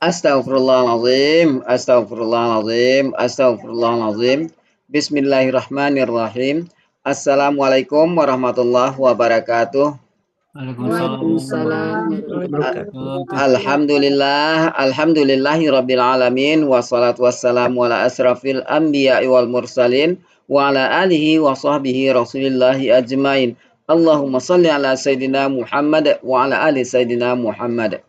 Astaghfirullahaladzim, astaghfirullahaladzim, astaghfirullahaladzim. Bismillahirrahmanirrahim. Assalamualaikum warahmatullahi wabarakatuh. Waalaikumsalam Waalaikumsalam warahmatullahi warahmatullahi wabarakatuh. Alhamdulillah, alhamdulillahi rabbil alamin. Wassalatu wassalamu ala asrafil anbiya wal mursalin. Wa ala alihi wa sahbihi rasulillahi ajmain. Allahumma salli ala Sayyidina Muhammad wa ala ali Sayyidina Muhammad.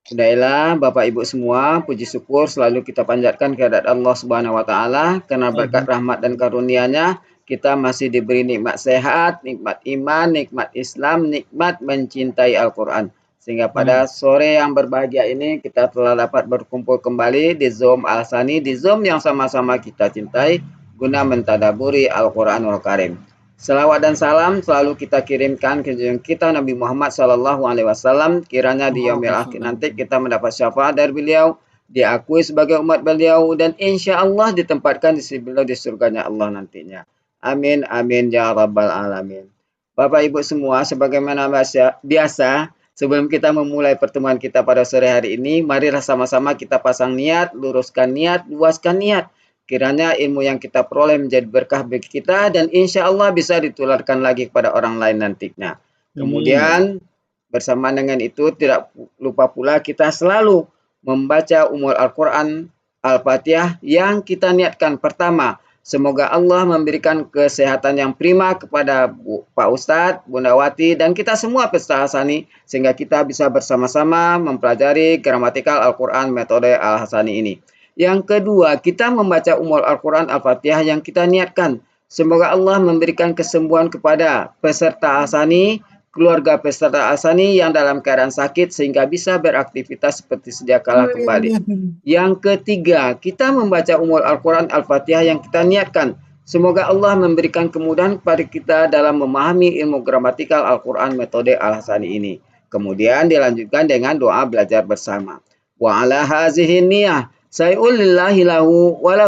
Baiklah, Bapak Ibu semua, puji syukur selalu kita panjatkan kehadirat Allah Subhanahu wa taala karena berkat rahmat dan karunia-Nya kita masih diberi nikmat sehat, nikmat iman, nikmat Islam, nikmat mencintai Al-Qur'an. Sehingga pada sore yang berbahagia ini kita telah dapat berkumpul kembali di Zoom Al-Sani, di Zoom yang sama-sama kita cintai guna mentadaburi Al-Qur'anul Karim. Salawat dan salam selalu kita kirimkan ke junjungan kita Nabi Muhammad SAW. Kiranya di yaumil akhir nanti kita mendapat syafaat dari beliau, diakui sebagai umat beliau, dan insya Allah ditempatkan di sisi beliau di surganya Allah nantinya. Amin, amin, ya rabbal alamin. Bapak Ibu semua, sebagaimana biasa, sebelum kita memulai pertemuan kita pada sore hari ini, marilah sama-sama kita pasang niat, luruskan niat, luaskan niat. Kiranya ilmu yang kita peroleh menjadi berkah bagi kita dan insya Allah bisa ditularkan lagi kepada orang lain nantinya. Kemudian bersama dengan itu tidak lupa pula kita selalu membaca umul Al-Quran Al-Fatihah yang kita niatkan pertama. Semoga Allah memberikan kesehatan yang prima kepada Pak Ustadz, Bunda Wati, dan kita semua peserta Hasani sehingga kita bisa bersama-sama mempelajari gramatikal Al-Quran metode Al-Hasani ini. Yang kedua, kita membaca umul Al-Quran Al-Fatihah yang kita niatkan. Semoga Allah memberikan kesembuhan kepada peserta Hasani, keluarga peserta Hasani yang dalam keadaan sakit sehingga bisa beraktivitas seperti sedia kala kembali. Yang ketiga, kita membaca umul Al-Quran Al-Fatihah yang kita niatkan. Semoga Allah memberikan kemudahan kepada kita dalam memahami ilmu gramatikal Al-Quran metode Al-Hasani ini. Kemudian dilanjutkan dengan doa belajar bersama. Wa ala hazihi niyah. Sayulillahi lahu walahu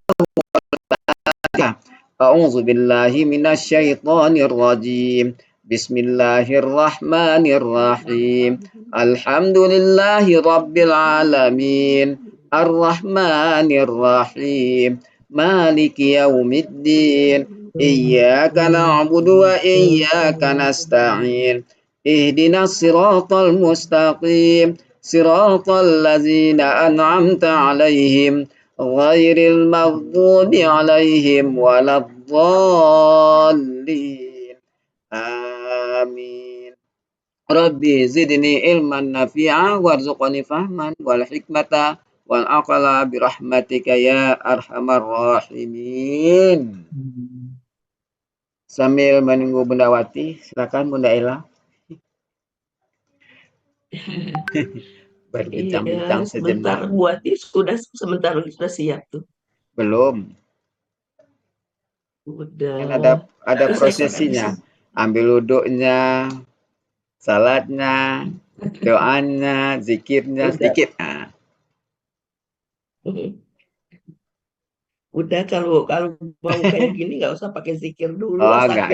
A'udzu billahi minasyaitonir rajim. Bismillahirrahmanirrahim. Alhamdulillahi rabbil alamin. Arrahmanir rahim. Maliki yaumiddin. Iyyaka na'budu wa iyyaka nasta'in. Ihdinas siratal mustaqim. Siratal ladzina an'amta 'alaihim ghairil maghdubi 'alaihim waladdallin. Amin. Rabbi zidni ilman nafi'a warzuqni fahman wal hikmata wal aqla bi rahmatika ya arhamar rahimin. Sambil menunggu Bunda Wati, silakan Bunda Ella. Berbincang-bincang sebentar, sejenak. Buati sebentar sudah siap tuh. Belum. Udah. Kan ada prosesinya. Ambil wuduknya, salatnya, doanya, zikirnya sedikit. Nah. Udah kalau mau kayak gini nggak usah pakai zikir dulu. Oh, enggak.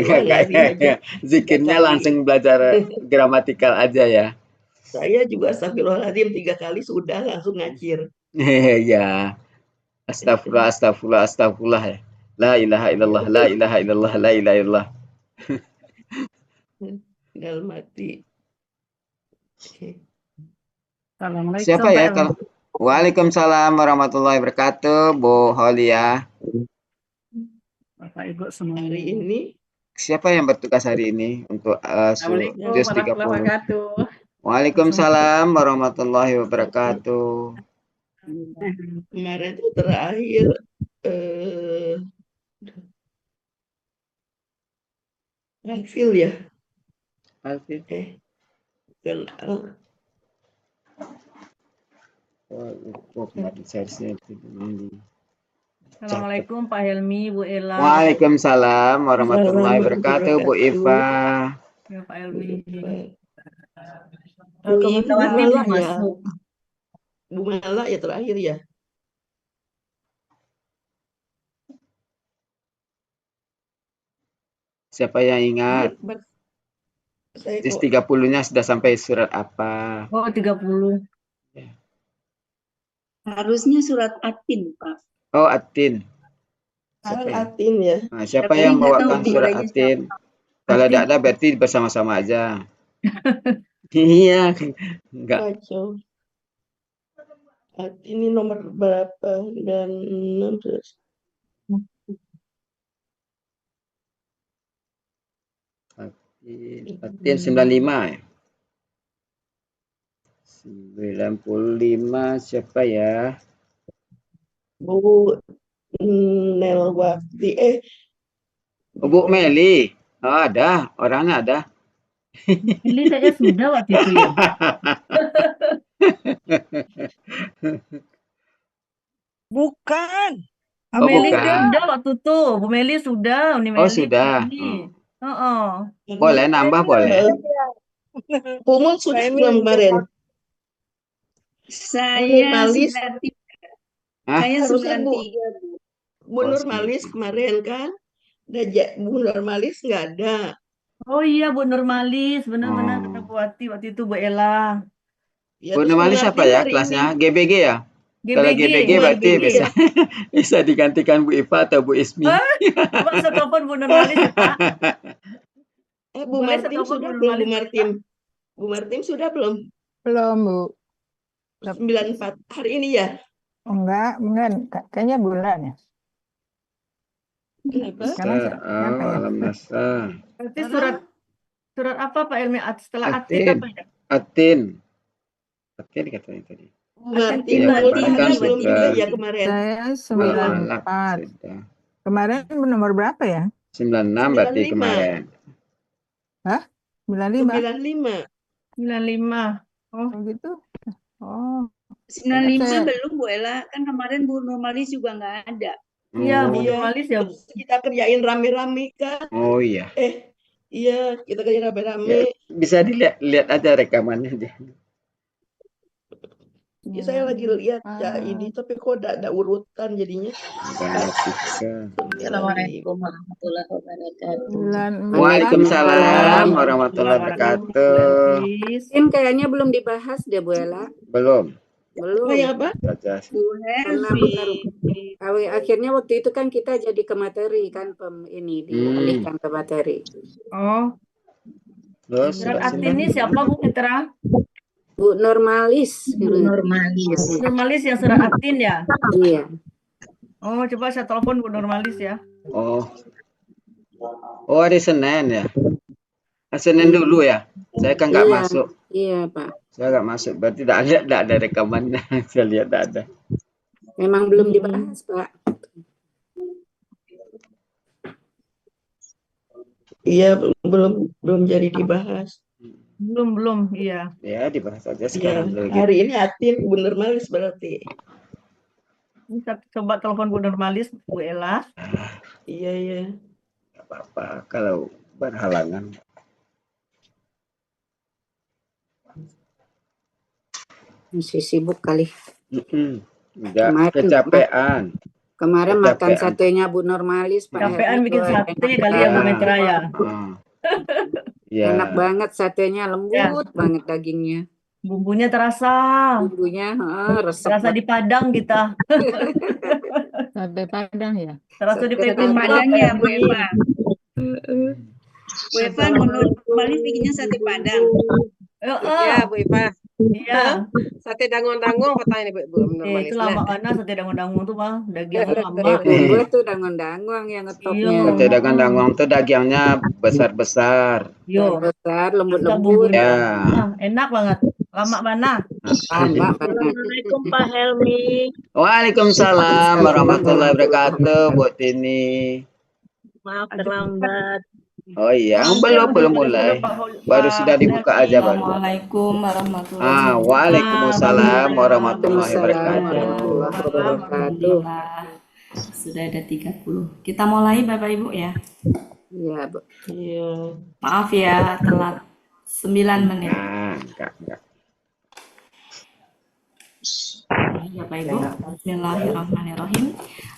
Zikirnya langsung belajar gramatikal aja ya. Saya juga astagfirullahaladzim 3 kali sudah langsung ngacir. Ya. Astagfirullah, astagfirullah, astagfirullah ya. La ilaha illallah, la ilaha illallah, la ilaha illallah. Tinggal mati. Assalamualaikum. Siapa ya kalau? Waalaikumsalam warahmatullahi wabarakatuh, Bu Holia. Bapak Ibu semua. Hari ini Siapa yang bertugas hari ini untuk Assalamualaikum warahmatullahi wabarakatuh. Waalaikumsalam warahmatullahi wabarakatuh. Kemarin itu terakhir Alfil ya. Alfil. Assalamualaikum Pak Helmi, Bu Ella. Waalaikumsalam warahmatullahi wabarakatuh, Bu Iva. Ya Pak Helmi. Bu Mela ya. Masuk. Bu Mela ya terakhir ya. Siapa yang ingat? Juz 30-nya sudah sampai surat apa? Oh, 30. Ya. Harusnya surat At-Tin, Pak. Oh, Atin. Siapa ya? Atin ya. Nah, siapa Tapi yang nggak tahu bawakan surat dimulainya Atin? Kalau Atin. tidak ada berarti bersama-sama aja. Iya, enggak. Kacau. Atin ini nomor berapa? Dan 6. Atin 95 ya. 95 siapa ya? Bu Nelwati. Oh, Bu Meli. Oh, ada, orangnya ada. Ini kayaknya sudah waktu itu ya. Bukan. Bu Oh, Meli bukan. sudah waktu itu. Bu Meli sudah. Uni Oh, Meli. sudah. Ini. Oh. Boleh nambah boleh. Kumul sudah Saya belum kemarin. Saya Malis. 93. Hah? Saya Harusnya Bu. 93, Bu. Bu Oh, Nurmalis kemarin kan. Bu Nurmalis nggak ada. Oh iya, Bu Nurmalis. Benar-benar kata Oh. Bu Wati. Waktu itu Bu Ella. Ya, Bu terus Nurmalis Bu apa Martin ya hari kelasnya? ini. GBG ya? Kalau GBG Bu berarti GBG. bisa bisa digantikan Bu Iva atau Bu Ismi. Coba saya telepon Bu Nurmalis ya, Pak. Bu Boleh saya Martin telepon sudah Bu belum Bu Nurmalis, Martin? Bu Martin sudah belum? Belum, Bu. 94 hari ini ya? Enggak. Kayaknya bulan ya. Kenapa? Sekarang siapa ya? Alam nasar. Berarti surat apa Pak Elmi? Setelah Atin Atin. apa ya? Atin. Atin katanya tadi. Bu Martin, Iya, Bu Bu Martin Martin kan kan belum sudah. juga ya kemarin. Saya Malak 94. sudah. Kemarin nomor berapa ya? 96 berarti 95. kemarin. Hah? 95? 95. 95. Oh, Oh gitu? Oh. 95 Saya- belum, Bu Ella. Kan kemarin Bu Nurmalis juga nggak ada. iya, Bu Oh, Iya. Nurmalis ya. Terus kita kerjain rame-rame kan. oh iya. Iya, kita kerjain Ya, rame-rame. bisa dilihat aja rekamannya aja. Ya, saya lagi lihat ya ini, tapi kok ada urutan jadinya. Perhatikan. Assalamualaikum warahmatullahi wabarakatuh. 94. Waalaikumsalam warahmatullahi wabarakatuh. Tin kayaknya belum dibahas deh Bu Ella. Belum. Belum. Oh ya, apa? Baca. Bu Karena Helvi. akhirnya waktu itu kan kita jadi ke materi kan ini dialihkan ke materi. Oh, Terus surat surat Atin ini siapa Bu Mitra? Bu Nurmalis. Bu Nurmalis. Bu Nurmalis yang surat Atin ya? Iya. Oh, coba saya telepon Bu Nurmalis ya. Oh. Oh, hari Senin ya. Senin dulu ya. Saya kan nggak Iya. masuk. Iya Pak. Saya nggak masuk. Berarti tidak ada rekamannya. Saya lihat tidak ada. Memang belum dibahas Pak. Iya, belum jadi dibahas. Belum, iya. Ya, dibahas aja Iya, sekarang dulu. Gitu. hari ini Atin bener malis berarti. Kita coba telepon Bu Nurmalis, Bu Ella. Iya. Nggak apa-apa kalau berhalangan. Masih sibuk kali. Enggak, Kemarin- kecapean. Kemarin makan Kecapean. satenya Bu Nurmalis Pak. Capean Hermi, bikin wah, sate enak kali ya Bu banget. Mitra ya. Ya. Enak banget satenya, lembut banget dagingnya. Bumbunya terasa. Bumbunya resep Terasa di Padang kita. Sate Padang ya? Terasa di Sate PP Sate Padang ya, Bu Helmi. Eva. Bu Eva, Bu Nurmalis bikinnya sate Padang. Ya, Bu Ipa. Iya. Sate dangung-dangung katanya Bu Nurmalis. Itu lama karena sate dangung-dangung tuh Bang, dagingnya lama. Gue tuh dangon-dangon yang ngetopnya. Iya. Sate dagang dangwang tuh dagingnya besar-besar. Yo. Besar, Kita lembut-lembut. bumbunya. Ya. Enak banget. Lama mana? Lama banget. Assalamualaikum Pak Helmi. Waalaikumsalam warahmatullahi wabarakatuh, Bu Tini. Maaf terlambat. Oh iya, belum mulai. Baru sudah dibuka aja baru. Assalamualaikum warahmatullahi wabarakatuh. Waalaikumsalam warahmatullahi Waalaikumsalam wabarakatuh. warahmatullahi wabarakatuh. Alhamdulillah. Sudah ada 30. Kita mulai Bapak Ibu ya. Iya, Bu. Iya. Maaf ya telat 9 menit. Enggak. Bapak Ibu, Bismillahirrahmanirrahim.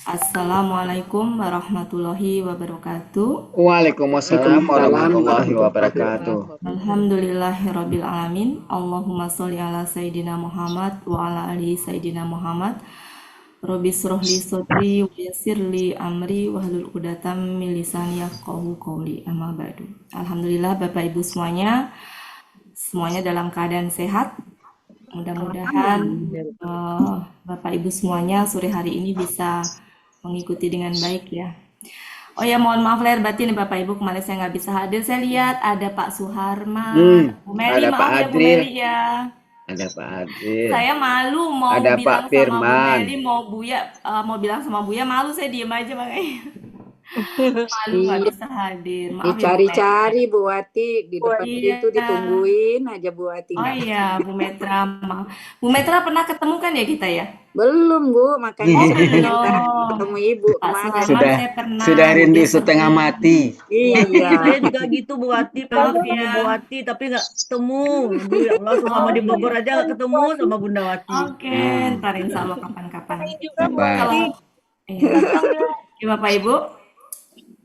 Assalamualaikum warahmatullahi wabarakatuh. Waalaikumsalam warahmatullahi wabarakatuh. wabarakatuh. Alhamdulillahirabbil alamin. Allahumma sholli ala sayidina Muhammad wa ala ali sayidina Muhammad. Rabbi shrah li sadri wa yassir li amri wahlul 'uqdatam min lisani yafqahu qawli. Amma ba'du. Alhamdulillah Bapak Ibu semuanya dalam keadaan sehat. Mudah-mudahan Bapak Ibu semuanya sore hari ini bisa mengikuti dengan baik ya. Oh ya, mohon maaf lahir batin Bapak Ibu, kemarin saya nggak bisa hadir. Saya lihat ada Pak Suharman, Bu Meli, Ada Pak maaf ya Bu Adril, Meli ya. ada Pak Adril, Saya malu mau ada Pak bilang sama Bu Firman. Meli, mau bilang sama Buya, malu saya diem aja makanya. Malu nggak bisa hadir. Maaf ya Bu Meli. Dicari-cari Bu Wati di depan Iya. itu ditungguin aja Bu Wati. Oh iya, Bu Metra. Bu Metra pernah ketemu kan ya kita ya? Belum Bu, makanya Oh saya pengen belum. ketemu Ibu Pak kemana. Suharman Sudah saya pernah. sudah rindu Dia setengah sedih. mati. Iya. Saya juga gitu Bu Wati, Maaf pengen ketemu ya. Bu Wati tapi nggak ketemu. Aduh ya Allah, sama di Bogor aja nggak ketemu sama Bunda Wati. Oke, ntar insya Allah kapan-kapan. Sabar. Kalau iya. Oke, Bapak Ibu,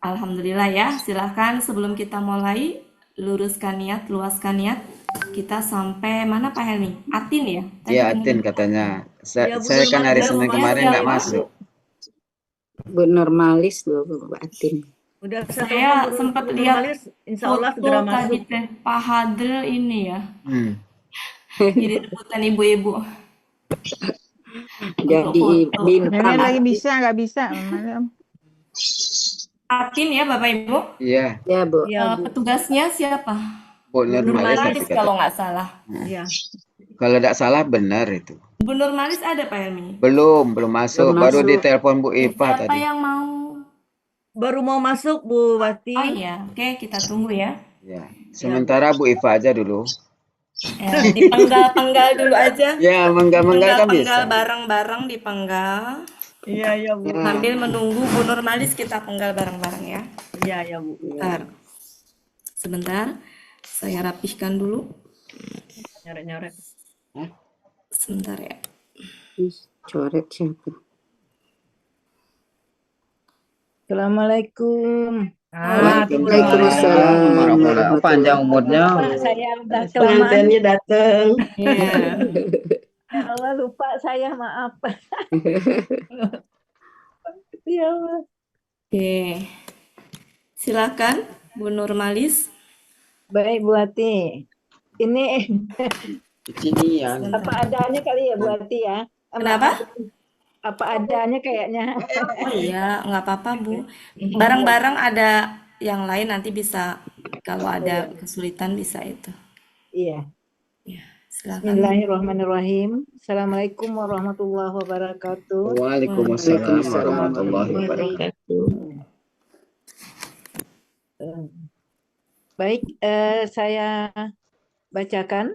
alhamdulillah ya. Silahkan sebelum kita mulai luruskan niat, luaskan niat. Kita sampai mana Pak Helmi? Atin ya? Tadi Iya, dengar. Atin katanya. Ya, Bu Saya kan hari Nurmalis, Senin Nurmalis kemarin nggak siapa? masuk. Bu Normalis loh Bu Atin. udah bisa Saya telepon sempat Bu lihat Nurmalis, insya Allah foto segera tadi masuk. teh Pak Hadril ini ya. Jadi rebutan ibu-ibu untuk Jadi foto. bintang. Nenek lagi bisa, nggak bisa. Malam. Atin ya Bapak Ibu. Iya, Ya Bu. Ya Bu. Petugasnya siapa? Bu Nurmalis Nurmalis, nanti Nurmalis kata. kalau nggak salah. Ya. Kalau tidak salah benar itu. Bu Nurmalis ada Pak Helmi? Belum masuk. Belum Baru masuk. ditelepon Bu Ipa Siapa tadi. yang mau? Baru mau masuk Bu Wati. Oh iya, oke kita tunggu ya. Ya. Sementara Bu Ipa aja dulu. Ya, dipenggal-penggal dulu aja. Ya, menggal-menggal kan Penggal-penggal bisa. bareng-bareng dipenggal. Iya ya Bu. Sambil menunggu Bu Nurmalis kita penggal bareng-bareng ya. Iya ya Bu. Sebentar, saya rapihkan dulu. Nyoret-nyoret. Sebentar ya. Coret siapa? Assalamualaikum. Waalaikumsalam warahmatullahi. Panjang umurnya. Saya udah kelamaan. Pengantinnya datang. Iya. Ya Allah lupa saya, maaf. Ya Allah. Oke. Silakan Bu Nurmalis. Baik Bu Ati. Ini Kekinian. apa adanya kali ya Bu Ati ya. Kenapa? Apa adanya kayaknya. Oh iya, nggak apa-apa Bu. Bareng-bareng ada yang lain nanti bisa, kalau ada kesulitan bisa itu. Iya. Silakan. Bismillahirrahmanirrahim. Assalamualaikum warahmatullahi wabarakatuh. Waalaikumsalam warahmatullahi wabarakatuh. Baik, saya bacakan.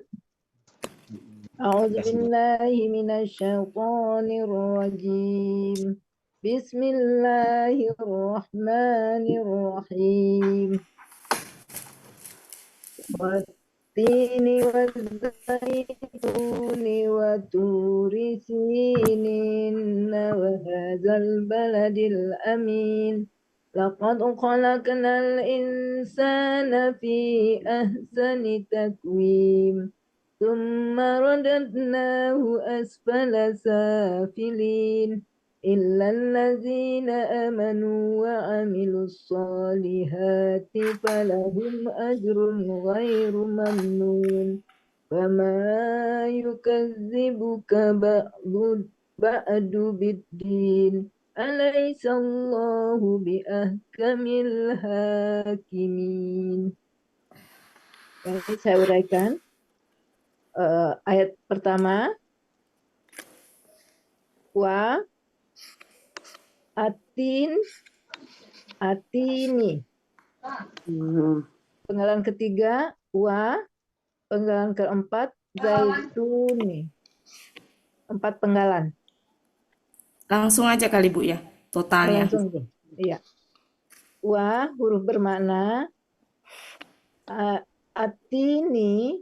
A'udzubillahi minasyaitonirrajim. Bismillahirrahmanirrahim. Wattini wazzaituni wa turi sinin wa hadzal baladil amin. Laqad khalaqnal insana fi ahsani taqwim. ثم رددناه أسفل سافلين إلا الذين آمنوا وعملوا الصالحات فلهم أجر غير ممنون فما يكذبك بعد بالدين أليس الله بأحكم الحاكمين. Saya uraikan. Ayat pertama, wa atini. Penggalan ketiga, wa. Penggalan keempat, zaituni. 4 penggalan. Langsung aja kali Bu ya, totalnya. Langsung aja. Iya. Wa huruf bermakna atini.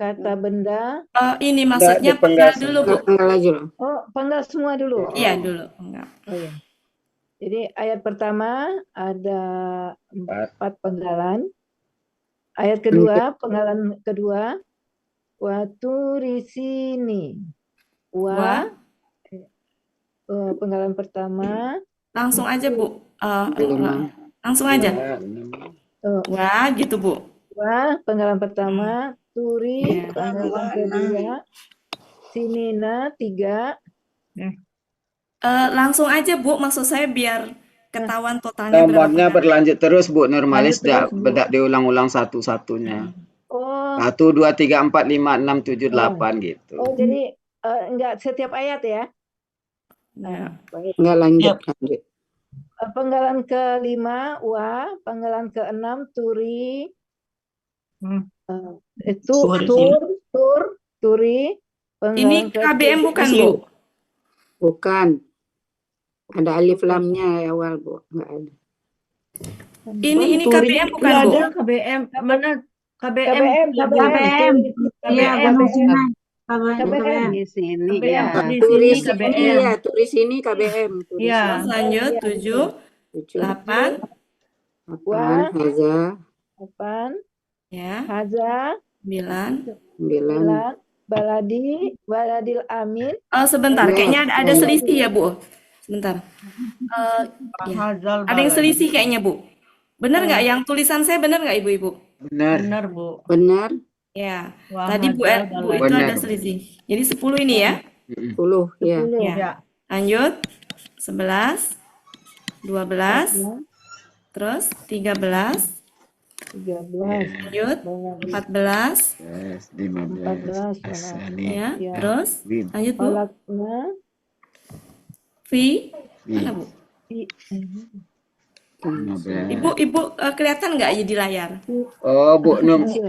kata benda. Ini Enggak, maksudnya dipenggal penggal dulu, Bu. semua. Penggal aja lah. Oh, penggal semua dulu. Iya, dulu penggal. Oh ya. Jadi ayat pertama ada 4 penggalan. Ayat kedua, penggalan kedua, waturisini. Wa. Penggalan pertama. Langsung aja, Bu. Lima. Langsung aja. Wah, gitu, Bu. Wa, penggalan pertama. Turi, Iya. penggalan kedua. Sinina, 3. Langsung aja, Bu. Maksud saya biar ketahuan totalnya berapa Nomornya penggalan. berlanjut terus, Bu. Nurmalis Lanjut terus, Bu. tidak diulang-ulang satu-satunya. Oh, 1, 2, 3, 4, 5, 6, 7, 8 gitu. oh jadi enggak setiap ayat ya? Ya. Baik. Enggak lanjut. Penggalan ke-5 wa, penggalan ke-6 turi. Itu turi. Ini KBM bukan, Bu? Bukan. Ada alif lamnya awal, Bu. Enggak ada. Ini KBM bukan, Bu? Ada KBM. Mana KBM? KBM. Iya, KBM. di sini. KBM. Di Turis sini ini KBM. ya, turis ini KBM. Turis Iya. Terus lanjut 7, 8, Wah. Haza, 8. ya, Haza. 9. 9. Baladil amin. Sebentar, kayaknya ada selisih ya, Bu. Sebentar. Ya. Ada yang selisih kayaknya, Bu. Benar nggak? Yang tulisan saya benar nggak, Ibu-Ibu? Benar. Bu. Benar. Ya. Tadi Bu itu ada selisih. Jadi 10 ini ya. 10 ya. Ya. Lanjut. 11, 12, terus 13, 13. lanjut 14, 15, ya. Ya. Terus lanjut, Bu. Falakna. V. Mana, Bu? 15. Ibu kelihatan nggak ya di layar? Oh, Bu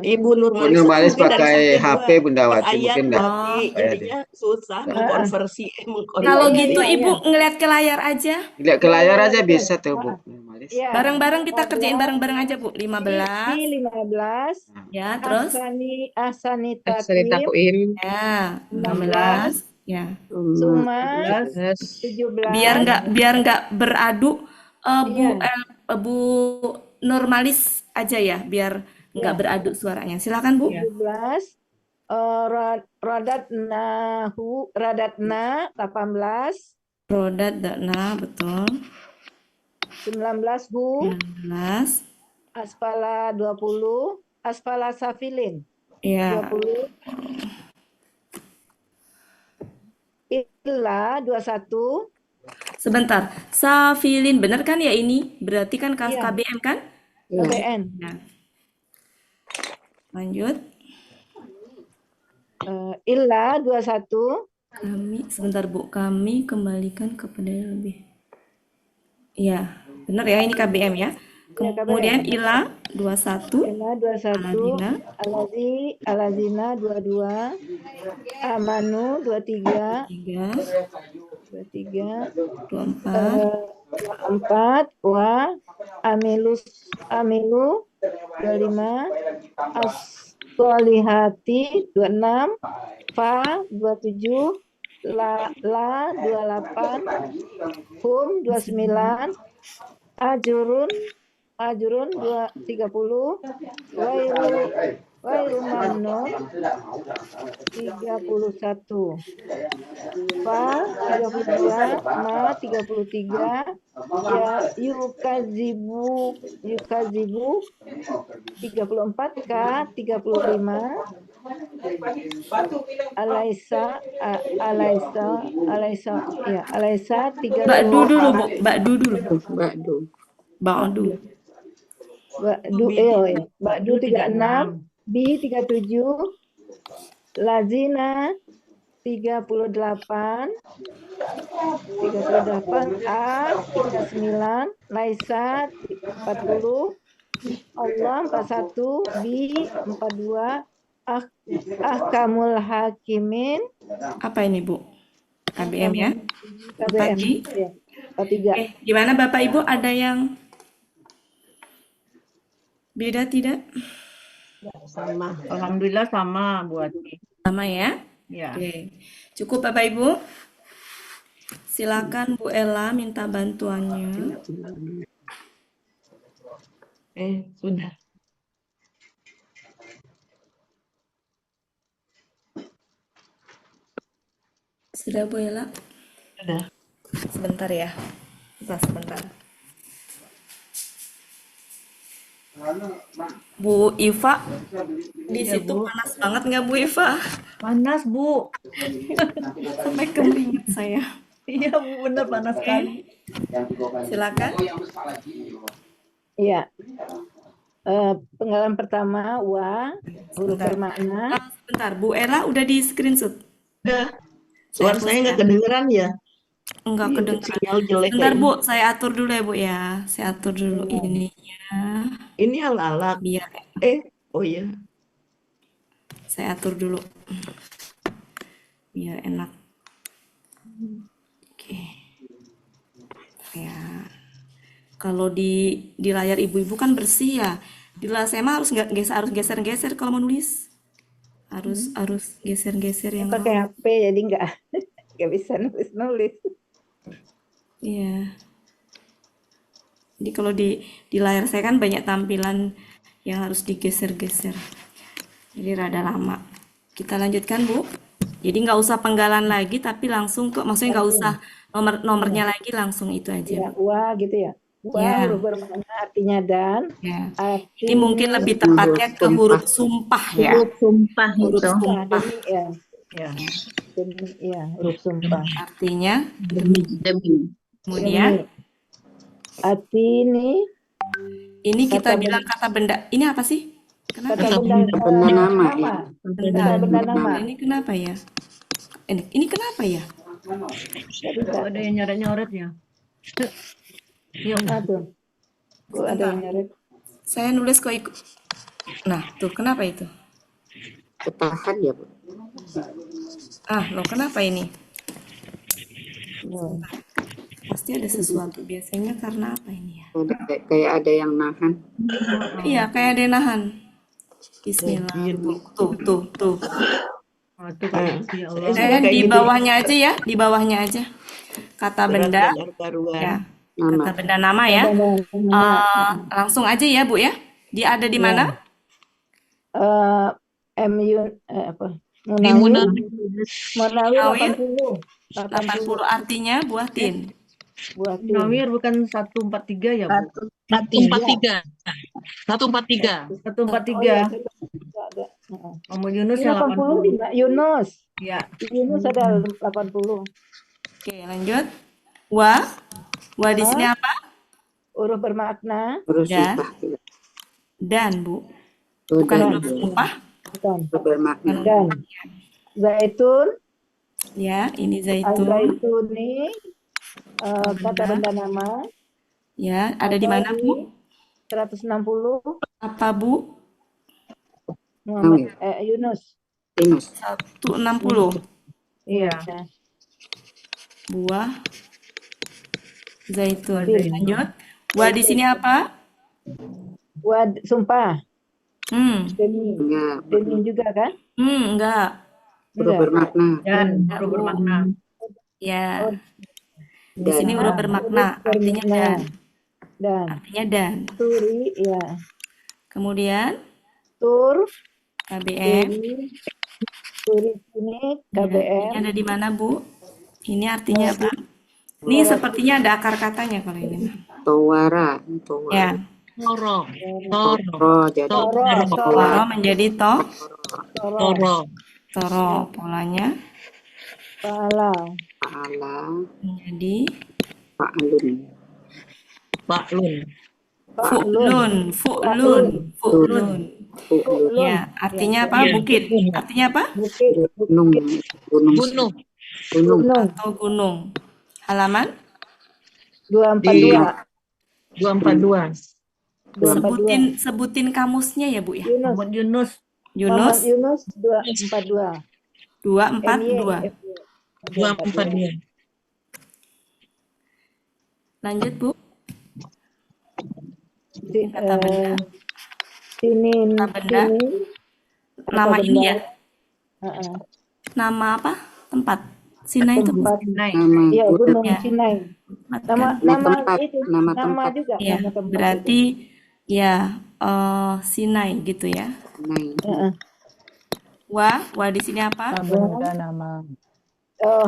Ibu Nurmalis Nurmalis mungkin pakai dari HP sampai Bunda dua Wati ayat mungkin enggak. berarti jadinya susah mengkonversi. Kalau Iya, gitu iya, Ibu ngeliat ke layar aja. Lihat ke layar aja bisa tuh, Bu Nurmalis. Ya. Bareng-bareng kita kerjain bareng-bareng aja, Bu. 15. 15. Ya, terus Asani takwim. ya 16. Ya. Suma 17. Biar nggak beradu, Iya. Bu Nurmalis aja ya, biar nggak beradu suaranya. Silakan, Bu. 17. Radatna 18. Rodat dana, betul. 19 hu. 19. Asfala 20. Asfala safilin Ya. 20. Illa 21. Sebentar. Safilin bener kan ya ini? Berarti kan Iya. KBM kan? KBN. Ya. Lanjut. Illa 21. Sebentar, Bu. Kami kembalikan kepada yang lebih. Iya, benar ya, ini KBM ya. Kemudian Ila 21. Illa 21. Aladina Alazina 22. Amanu 23. 3, 24. Wa amilu 25. As-solihati 26. Fa 27. La 28. Hum 29. Ajurun 30. Wairu manun 31. Fa 32. Ma 33. Ya yukazibu 34. Ka 35. Alaisa 30. Ba'du dulu, Bu. Ba'du dulu. Ba'du. Ba'du 36. Bi 37. Lazina 38. A 39. Laisa 40. Allah 41. Bi 42. Ahkamul hakimin. Apa ini, Bu? KBM ya? KBM. Pagi. 43. Gimana Bapak Ibu? Ada yang beda tidak? Sama. Alhamdulillah sama Bu Ati. Sama ya? Ya. Oke. Cukup Bapak Ibu? Silakan Bu Ella minta bantuannya. Sudah. Sudah Bu Ella? Sudah. Sebentar ya. Sebentar. Bu Iva, di situ panas banget nggak Bu Iva? Panas Bu. Sampai keringet saya. Iya Bu, bener panas sekali. Silakan. Iya. Penggalan pertama wa, huruf bermakna. Sebentar, Bu Ella udah di screenshot. Udah. Suara saya nggak kedengeran ya? Enggak Ini kedengeran. sinyal jelek Bentar kayaknya. Bu, saya atur dulu ya Bu ya. Saya atur dulu ininya. Ini ala-ala. Biar Oh iya. saya atur dulu. Biar enak. Oke. Ya. Kalau di layar ibu-ibu kan bersih ya. Di layar saya mah harus geser-geser kalau mau nulis. Harus geser-geser yang Pakai HP jadi nggak bisa nulis. Iya. Jadi kalau di layar saya kan banyak tampilan yang harus digeser-geser. Jadi rada lama. Kita lanjutkan Bu. Jadi nggak usah penggalan lagi, tapi langsung kok. Maksudnya nggak usah nomornya lagi, langsung itu aja. Ya, wa gitu ya. Wa Ya. huruf bermakna artinya dan. Ya. Arti Ini mungkin lebih tepatnya ke huruf sumpah ya. Huruf sumpah Huruf itu. sumpah. demi ya. Ya. Demi ya, huruf sumpah. Artinya, Demi. kemudian Arti ini kita Kata bilang kata benda. Ini apa sih? Kenapa? kata benda nama, ya. Bentar. benda nama. Ini kenapa ya? Ini kenapa ya? Kok ada yang nyoret-nyoret ya? Yuk. Tuh. Ada yang nyari. Saya nulis kok ikut. Nah, tuh kenapa itu? Ketahan ya Bu. Loh kenapa ini? Pasti ada sesuatu. Biasanya karena apa ini ya? Kayak ada yang nahan. Iya, kayak ada yang nahan. Bismillah. Tuh. Tuh kan, ya Allah. Di bawahnya aja ya, di bawahnya aja. Kata benda, ya. Kata benda nama ya. Langsung aja ya Bu ya. Dia ada di mana? Apa? Munawi 80. 80 artinya buatin. Nawir bukan 143 ya Bu? 143. 143. Om Yunus yang 80. Yunus. Ya. Yunus ada 80. Oke, lanjut. Wa di sini apa? Huruf bermakna. Huruf Dan. sumpah. Dan Bu. Bukan huruf sumpah. Bukan. Huruf bermakna. Dan. Zaitun. Ya, ini zaitun. Zaitun ini kata benda nama. Ya, ada di mana Bu? 160. Apa Bu? Muhammad Yunus. 160. Iya. Buah zaitun. Lanjut. Wa di sini apa? Sumpah. Enggak. Demi juga kan? Enggak. Huruf bermakna. Dan huruf bermakna. Ya. Di sini huruf bermakna, artinya dan. Dan. Artinya dan. Turi, ya. Kemudian Tur. KBM. Turi ini KBM. Ini ada di mana Bu? Ini artinya apa? Ini sepertinya ada akar katanya kalau ini. Tawara. Ya. Toro. Jadi Toro menjadi Toro. Toro. Polanya Pahala. menjadi Fu'lun. Ya, artinya apa? Bukit. Artinya apa? Gunung. Atau gunung. Halaman 242. 242. Sebutin kamusnya ya Bu ya. Muhammad Yunus. Yunus 242. 242. 242. Lanjut Bu. Kata benda. Sinin, Kata benda. sini, kata Nama ini benda. ya. Heeh. Nama apa? Tempat. Sinai itu Tempat. Naik. Nama Iya, Gunung ya. Sinai. Tempat Nama kan? Nama nama tempat, itu, nama nama tempat. juga, Ya, nama tempat berarti itu. ya Sinai gitu ya. Sinai. Heeh. Wa di sini apa? Benda nama.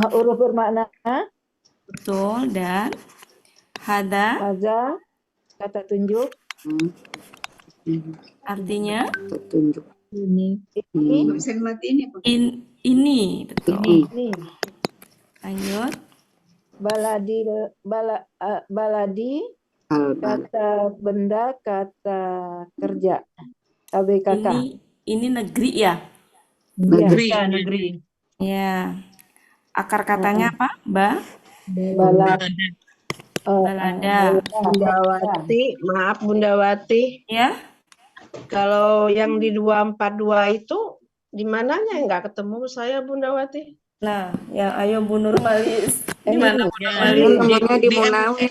Huruf bermakna Betul. Dan hada haza, kata tunjuk, Hmm. artinya Petunjuk. ini, ini. Betul. ini. Lanjut. Baladi, baladi, Albal. kata benda, kata kerja. KBKK. Ini negeri ya. Iya. Negeri. Ya, negeri. Ya. Akar katanya apa? Balada. Balada. Bundawati, maaf Bundawati. Ya. Kalau yang di 242 itu di mananya nggak ketemu saya Bundawati? Nah, ya ayo Bu Nurmalis. Di mana Bu Itu Nurmalis? nomornya di Munawir.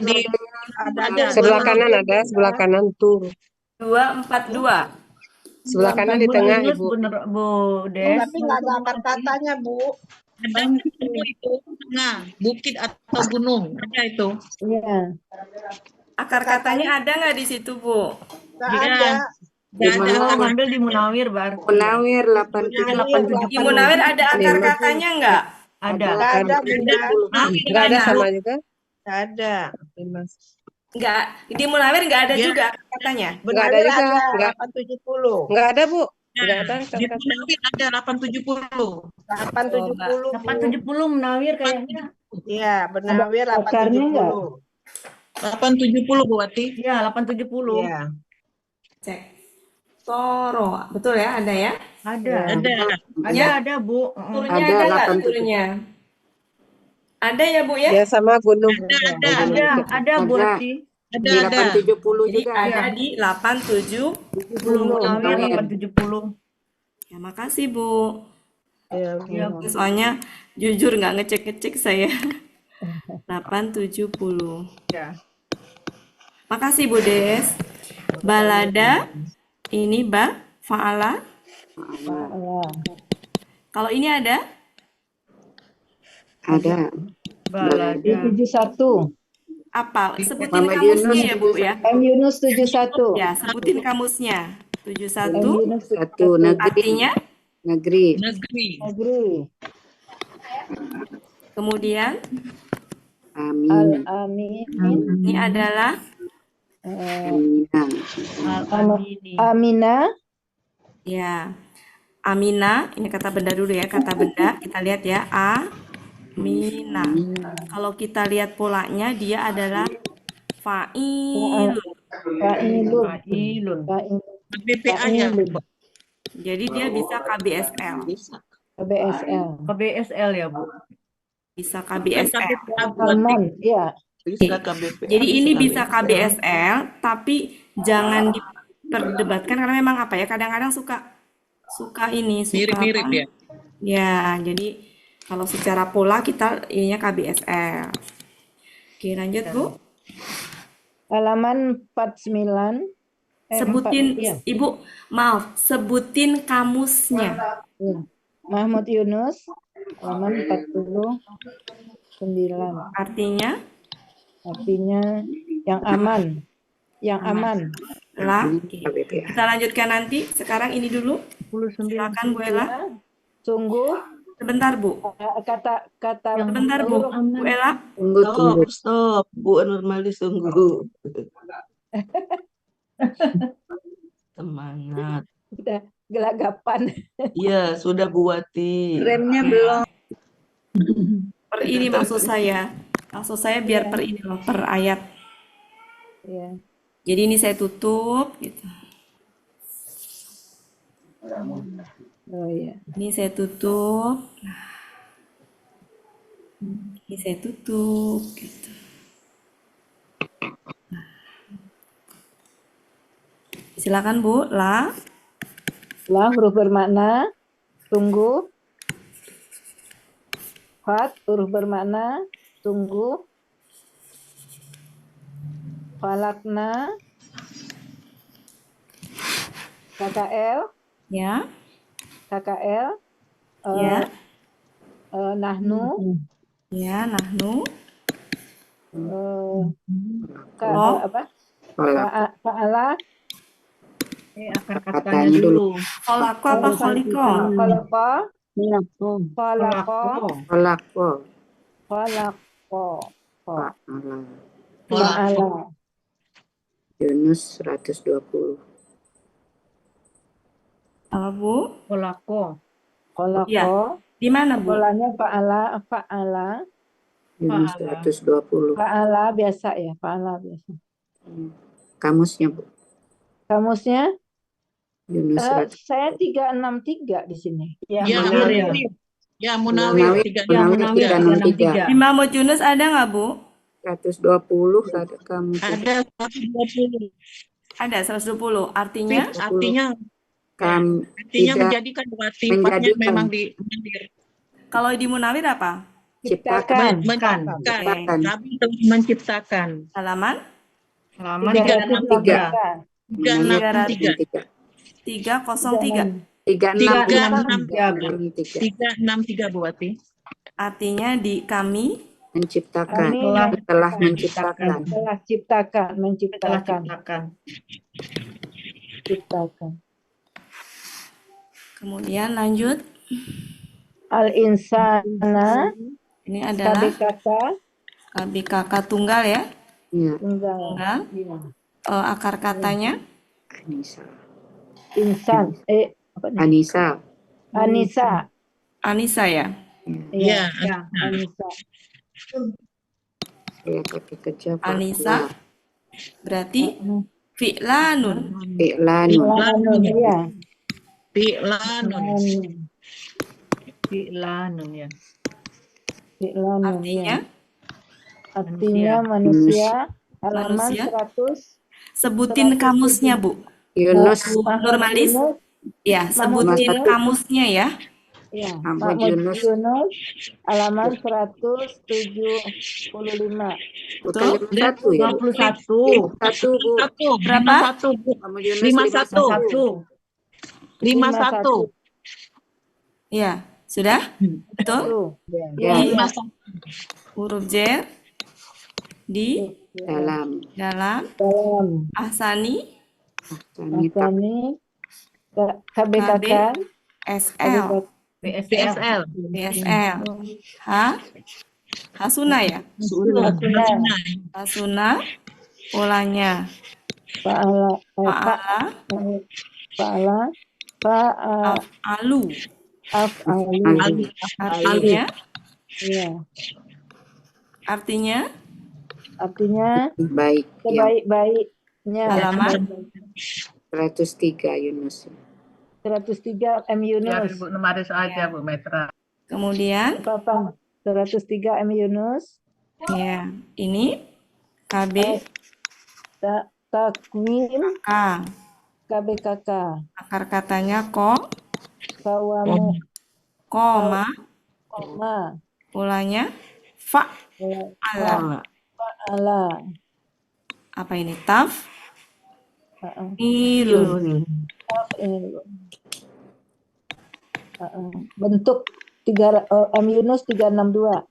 Ada. Sebelah kanan ada, sebelah kanan tuh. 242. Sebelah kanan di tengah Yunus, Ibu. bener Bu Des. Tapi nggak ada akar katanya Bu. Ada itu tengah bukit atau gunung. Ada itu. Iya. Akar katanya ada nggak di situ, Bu? Nggak Iya. ada. Di Nggak ada. Oh, mana? ngambil di Munawir, Bar. Munawir 87. Di Munawir ada akar katanya nggak? Ada. Nggak ada Bunda. Nggak ada sama juga? Nggak ada. Nggak. Di Munawir nggak ada Ya. juga akar katanya. Nggak ada juga. 870. Nggak ada Bu. Nggak ada. Di Munawir ada 870. 870. 870 Munawir kayaknya. Iya, Bundawir Akarnya nggak? 870. 870 Bu Wati. Iya, 870. Iya. Cek. Toro. Betul ya? Ada ya? Ada. Ada. Ada, Bu. Turunnya Ada, ada nggak 87. turunnya? Ada ya, Bu ya? Ya sama gunung. Ada Bu Ada. Ati. Ada. Di 870 Jadi juga ada ada. di 87. Munawir 870. Ya, makasih, Bu. Iya. Iya, Bu. Soalnya jujur nggak ngecek-ngecek saya. 870. Ya. Makasih Bu Des. Balada ini fa'ala. Kalau ini ada Ada. Balada. 71. apa? Sebutin Muhammad kamusnya Yunus ya Bu ya. M Yunus 71. Ya, sebutin kamusnya. M 71 Yunus Satu negeri. artinya Negeri. Negeri. negeri. kemudian Amin. Amin. ini adalah Aminah. Al-Amini. Amina. ya Amina. Ini kata benda dulu ya, kata benda. Kita lihat ya, Amina. Kalau kita lihat polanya dia adalah fa'ilun. Fa'ilun. Fa'ilun. BPA-nya. Jadi dia bisa KBSL. KBSL. KBSL ya, Bu. Bisa KBSL. Aman. Ya. Bisa KBP. Jadi ini bisa KBSL, tapi jangan diperdebatkan karena memang apa ya, kadang-kadang suka ini, suka Mirip-mirip apa? ya. Ya, jadi kalau secara pola kita ininya KBSL. Oke, lanjut Bu. Halaman 49. Sebutin, 4, iya. Ibu, maaf, sebutin kamusnya. Iya. Mahmud Yunus, halaman 49. Artinya, Artinya yang aman. Yang aman. lah. Oke. Kita lanjutkan nanti. Sekarang ini dulu. Silakan Bu Ella. Sungguh Sebentar Bu. kata Sebentar Bu. Bu Ella. Tunggu. Stop, Bu Nurmalis tunggu. Semangat. udah gelagapan. Iya, sudah Bu Wati. Remnya belum. Per ini maksud saya. Maksud saya biar per ini loh, per ayat. Ya. Jadi ini saya tutup gitu. Oh iya. Ini saya tutup. Nah. Ini saya tutup gitu. Nah. Silakan Bu, La. La huruf bermakna tunggu. Fat huruf bermakna tunggu. Falakna KKL, Ya. KKL, Ya. Nahnu, Ya, nahnu. Oh. apa? Kolak. Fa'ala, akar katanya Katanya dulu. dulu. Kolako apa koliko? Khalaqa, Kolako. Fa'ala, Yunus 120. Apa, Bu? Kolako. Khalaqa. Di mana, Bu? Polanya fa'ala, Yunus 120. fa'ala biasa ya, fa'ala biasa. Kamusnya, Bu. Kamusnya Yunus 100. saya 363 di sini. Ya, Munawir. Munawir. Munawir 363. Di Mahmud Yunus ada nggak, Bu? 120 ada kamus. Ada 120. Ada 120. Artinya? Artinya Tidak menjadikan berarti sifatnya menjadikan. memang dimendir. Kalau di Munawir apa? Ciptakan. Menciptakan. Kami telah menciptakan. Halaman? Halaman 363. 363. 303. 363 berarti. Artinya di kami menciptakan. Kami Telah menciptakan. Ciptakan. Kemudian lanjut. Al-insana, Ini adalah KBKK, tunggal ya. Ya. tunggal. Tunggal. Akar katanya Anissa. Insan, apa nih? Anissa ya. Iya. Anissa. Ya, pakai kerja. Anissa berarti fi'lanun. Fi'lanun. Iya. Fi'lanun ya. Fi'lanun, Artinya ya. Artinya manusia. Halaman Manusia. 100. sebutin kamusnya, Bu. Yunus. Nurmalis. Ya, sebutin kamusnya ya. Ya, Mahmud Mahmud Yunus. Yunus, halaman 175. Bukan 51 ya, Bu? 51. 1, Bu. Berapa? 51, Bu. Mahmud Yunus 51. 51. Ya, sudah? Betul? Tuh, Ya. ya. Huruf J di Dalam. dalam ahsani Asani, KBKK, SL PSL. DSL Hasuna ya. Hasuna polanya Fa'ala, af'alu af'alu. artinya Ya. Artinya Baik. Ya. sebaik-baiknya. halaman 103 Yunus. 103 M Yunus. Bu, numaris aja, Bu Metra. kemudian Apa? 103 M Yunus. ya ini KB Takwim K KBKK. akar katanya Kawamu koma koma polanya fa'ala fa'ala. apa ini taf ilun Bentuk M Yunus 362.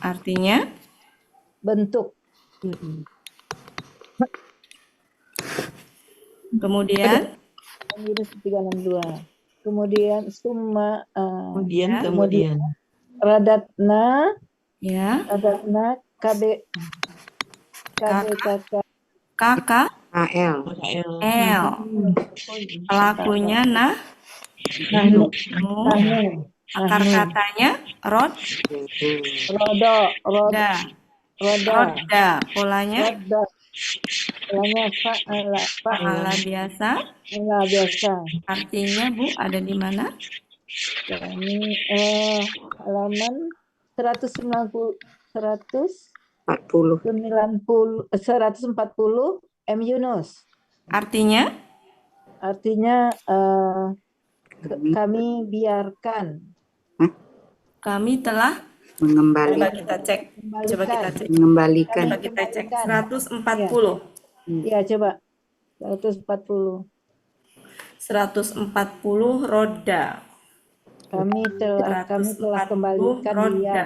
artinya Bentuk. kemudian M Yunus 362. Kemudian summa Kemudian. radatna ya KBKK kakak AL. L pelakunya Nahnu. akar katanya Roda polanya fa'ala biasa artinya Bu ada di mana? Ini halaman 140 M Yunus. Artinya kami biarkan. kami telah Mengembalikan. coba kita cek Mengembalikan. 140 Ya, coba 140. 140 roda. Kami telah 140 kembalikan dia. roda.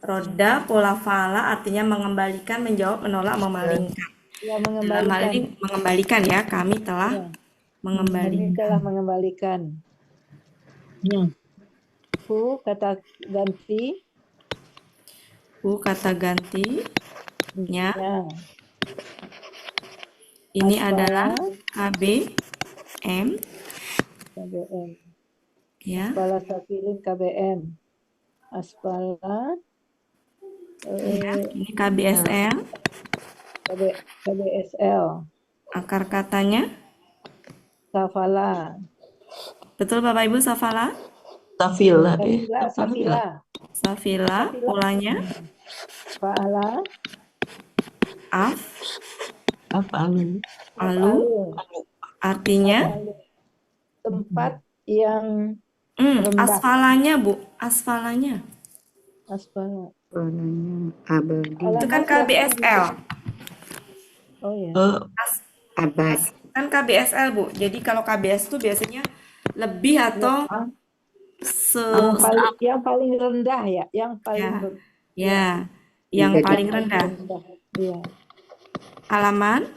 Roda pola fala artinya mengembalikan, menjawab, menolak, memalingkan. Ya, Dalam hal ini mengembalikan ya, kami telah Ya. Kami mengembalikan. telah mengembalikan. Hu kata ganti. Bu kata gantinya Ya. ini Asfala. adalah KBM KBM. ya. Asfala safilin KBM. Asfala. Ya, ini KBSL. KBSL. Akar katanya Safala. betul Bapak Ibu, safala. Safila deh. Safila. Safila polanya Fa'ala. Afalu. alu artinya Tempat yang rendah. asfalanya Bu, asfalanya Asfala. Abadi. itu kan KBSL. Oh ya. Abad. Kan KBSL Bu, jadi kalau KBS itu biasanya lebih atau Yang paling rendah ya, yang paling yang paling rendah. Iya. Halaman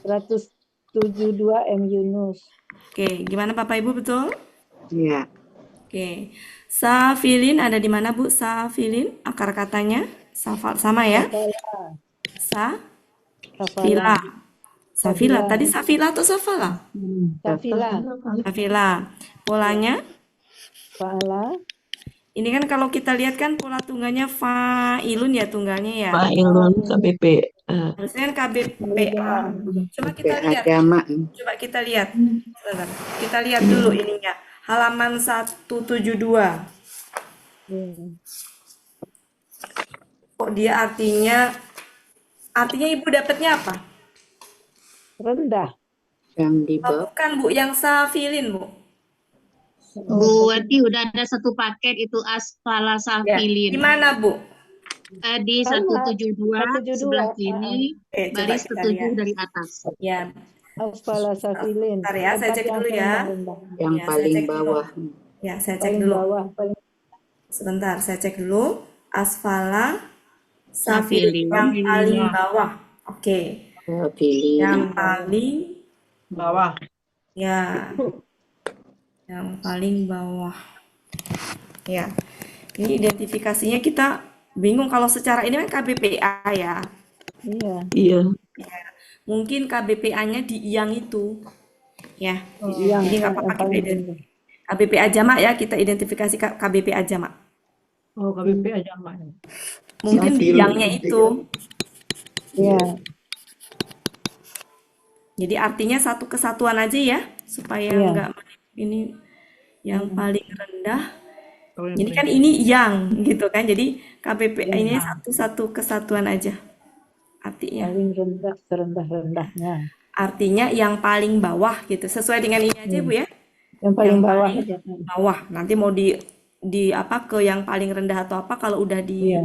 172 M Yunus. Oke, gimana Bapak Ibu, betul? Iya. Oke. Safilin ada di mana Bu? Safilin akar katanya sama ya? Safila. Safila. Tadi safila atau safala? Safila. Safila. Polanya? Fa'ala. Ini kan kalau kita lihat kan pola tunggalnya fa'ilun ya tunggalnya ya. Fa'ilun KBP. Harusnya kan KBPA. Coba kita lihat. Coba kita lihat. Sebentar. Kita lihat dulu ininya. Halaman 172. Kok dia artinya Ibu dapatnya apa? Rendah. Yang di Oh, bukan Bu, yang safilin Bu. Bu Wati udah ada satu paket itu asfala Ya. safilin. Di mana Bu? Di 172 sebelah kiri, Oke, coba baris kita ke-7 lihat. dari atas. Ya, Asfala safilin. bentar ya, saya cek dulu ya. Yang Ya, saya paling cek dulu. bawah. Ya, saya cek Paling dulu. bawah. Sebentar, saya cek dulu. Asfala Safilin. yang paling bawah. Oke. Pilih. Yang paling Bawah. ya. Yang paling bawah. Ya. Ini identifikasinya kita bingung kalau secara ini kan KBPA ya. Iya. Iya. Mungkin KBPA-nya di yang itu. Ya. Yang Jadi nggak apa-apa kita paling identifikasi. KBPA jamak ya, kita identifikasi KBPA jamak. Oh, KBP aja Mak. Mungkin di yangnya itu. Iya. Jadi artinya satu kesatuan aja ya, supaya nggak ini yang paling rendah. Jadi kan ini yang gitu kan. Jadi KBPA ini satu kesatuan aja. Artinya. Paling rendah, serendah-rendahnya. Artinya yang paling bawah gitu. Sesuai dengan ini aja Bu ya. Yang paling bawah. Bawah. Nanti mau di apa ke yang paling rendah atau apa kalau udah di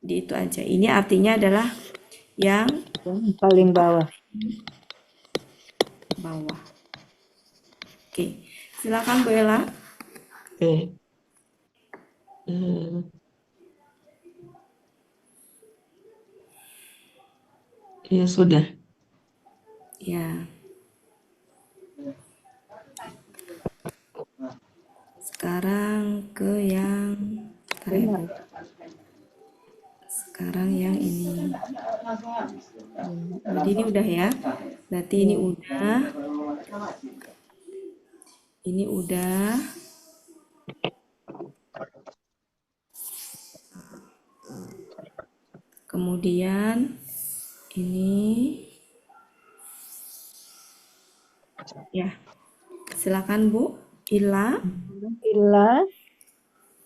itu aja. Ini artinya adalah yang paling bawah. Bawah. Oke. Silakan Bu Ella. Oke. Ya sudah. Ya. Sekarang ke yang sekarang yang ini. Jadi ini udah ya. Berarti ini udah. Ini udah. Kemudian ini ya. Silakan Bu. Illa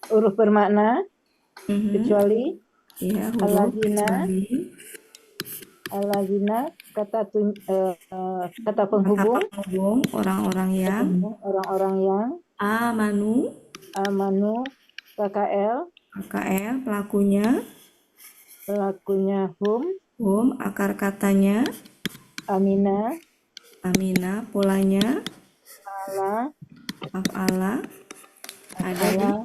huruf bermakna kecuali ya, huruf alazina kata penghubung orang-orang yang amanu KKL pelakunya hum akar katanya amina Amina, polanya Ala, af'ala ada di ala,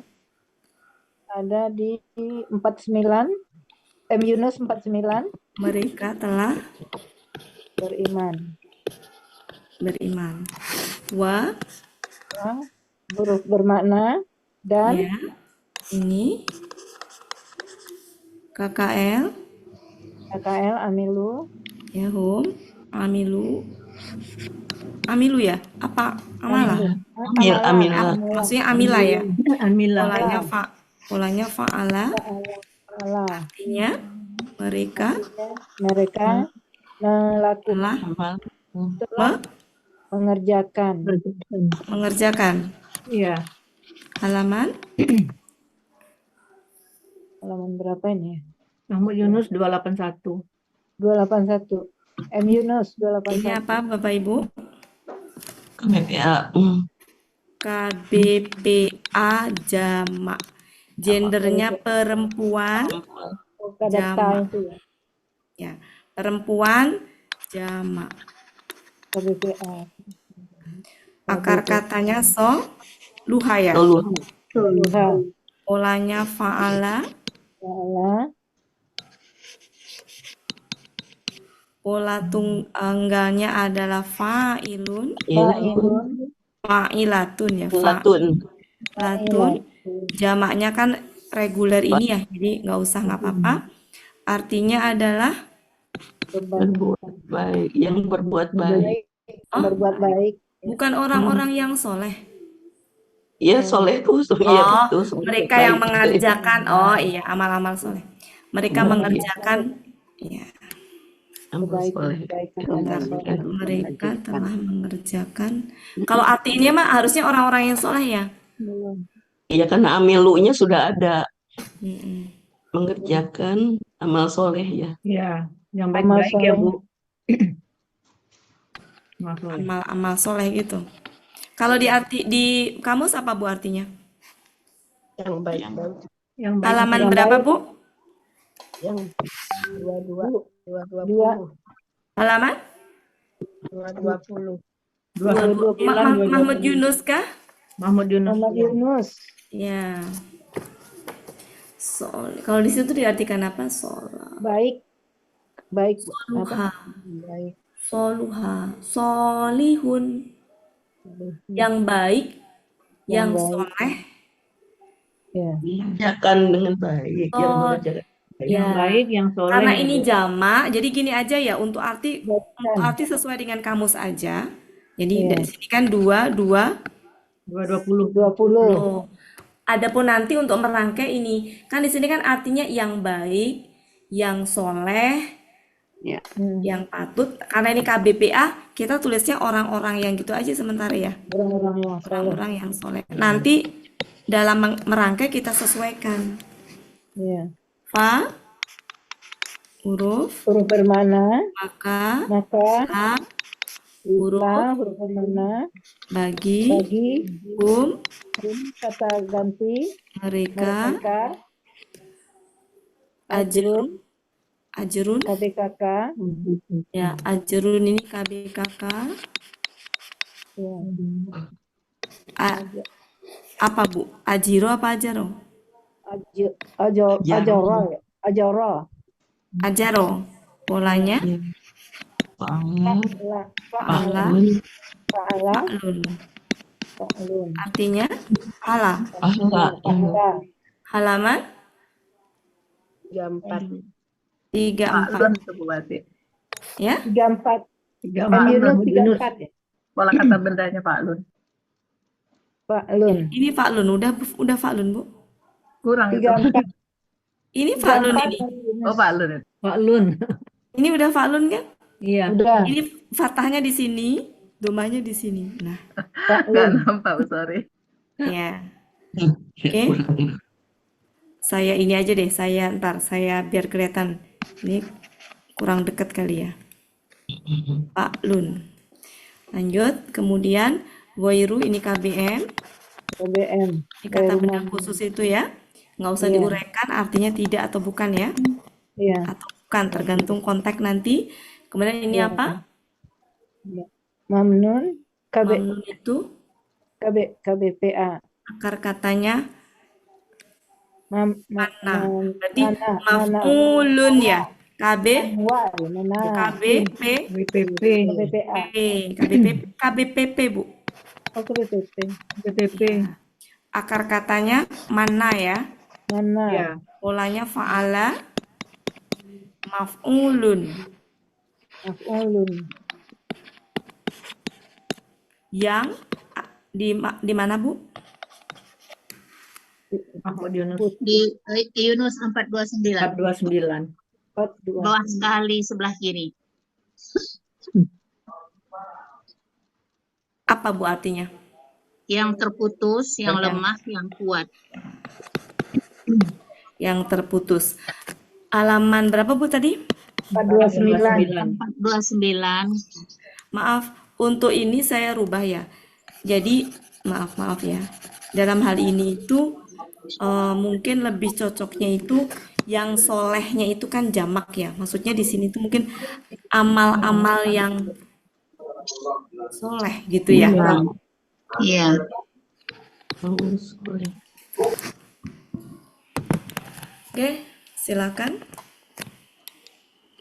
ada di 49. Yunus 49 mereka telah beriman. Wa Huruf bermakna dan ya ini KKL KKL amilu ya hum amilu ya apa amalah Amila. maksudnya amila ya Amila. polanya fa'ala ala artinya mereka mereka melakukan telah mengerjakan Iya. halaman berapa ini ya? Mahmud Yunus 281. 281. Yunus ini 281. apa Bapak Ibu KBPA. KBPA jamak gendernya perempuan Data itu ya. ya perempuan jamak KBPA. akar katanya luha ya Tuhan. polanya fa'ala Allah. pola tunggalnya adalah fa'ilun fa'ilatun ya fa'ilatun jamaknya kan reguler ini ya jadi nggak usah nggak apa-apa artinya adalah Berbuat baik, yang berbuat baik. Berbuat baik. bukan orang-orang yang soleh Iya, soleh tuh. Iya, betul. mereka yang mengerjakan iya amal-amal soleh mereka mengerjakan ya mereka telah mengerjakan kalau artinya mah harusnya orang-orang yang soleh ya Iya, karena amilunya sudah ada. Mm-mm. Mengerjakan amal soleh ya. Iya, yang baik-baik ya, Bu. Amal soleh. amal soleh gitu kalau di kamus apa Bu artinya Yang baik. Yang baik. halaman berapa Bu Yang 220. halaman 220. 229. Mahmud Yunus kah Mahmud Yunus. Muhammad Yunus. ya kalau di situ diartikan apa Baik. Baik. soluha Baik. soluha solihun yang baik yang baik. soleh Ya. Mengerjakan dengan baik. Yang mengerjakan. Yang baik, yang soleh. karena yang ini baik. jamak jadi gini aja ya untuk arti sesuai dengan kamus aja jadi Iya. dari sini kan 220 20. adapun nanti untuk merangkai ini kan di sini kan artinya yang baik yang soleh yang patut karena ini KBPA kita tulisnya orang-orang yang gitu aja sementara ya orang-orang yang soleh nanti dalam merangkai kita sesuaikan Ya. fa huruf bermana maka huruf huruf bermana bagi kata ganti mereka ajrun KBKK ya ajrun ini KBKK ya. apa Bu ajiro apa ajaro ajaro polanya fa'alun artinya pahala halaman 34 ya 34 Yunus. 34 ya Pola kata bendanya Pak Lun. Pak Lun ini Fa'lun udah Fa'lun Bu Kurang itu. 34 ini Fa'lun ini Oh Pak Lun. Pak Lun. ini udah Fa'lun kan Iya. udah ini fathahnya di sini domanya di sini nah Pak Nggak Lun nampak, sorry. ya oke saya ini aja deh saya biar kelihatan ini kurang dekat kali ya Pak Lun lanjut kemudian Goiru ini KBM ini kata benda khusus itu ya nggak usah diuraikan artinya tidak atau bukan ya Iya. atau bukan tergantung konteks nanti kemudian ini apa Mamnun, Mamnun itu KBPA. akar katanya Mana, berarti maf'ulun ya. mana, BPP. KBPP Bu. oh KBPP, Iya. Akar katanya mana ya. mana, Ya. Polanya fa'ala maf'ulun. Yang di mana Bu? Ahmad Yunus. Di Yunus 429. 429. Bawah sekali sebelah kiri. Apa Bu artinya? Yang terputus, yang lemah, yang kuat. Yang terputus. Halaman berapa Bu tadi? 429. 429. Maaf, untuk ini saya rubah ya. Jadi maaf ya. Dalam hal ini itu mungkin lebih cocoknya itu yang solehnya itu kan jamak ya. Maksudnya di sini tuh mungkin amal-amal yang soleh gitu ya. Iya. Oke, silakan.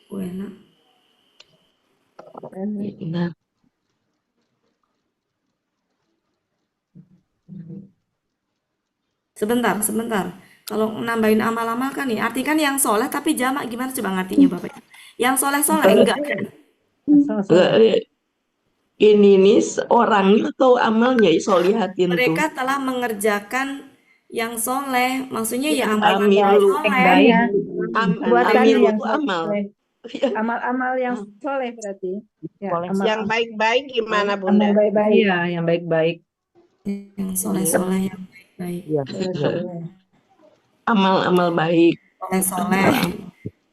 Bu Ena. Sebentar. Kalau nambahin amal-amal kan nih, arti kan yang soleh tapi jamak gimana coba ngertinya Bapak? Yang soleh-soleh enggak kan? Ini nih orangnya atau amalnya solihatin tuh. Mereka telah mengerjakan yang soleh, maksudnya ya amalan Amil yang lu. soleh. Buatan Amil yang itu amal. soleh. Amal-amal yang soleh berarti. Ya, Yang baik-baik gimana amal Bunda? baik-baik. Iya, yang baik-baik. Yang soleh-soleh yang baik. Amal-amal baik. Soleh-soleh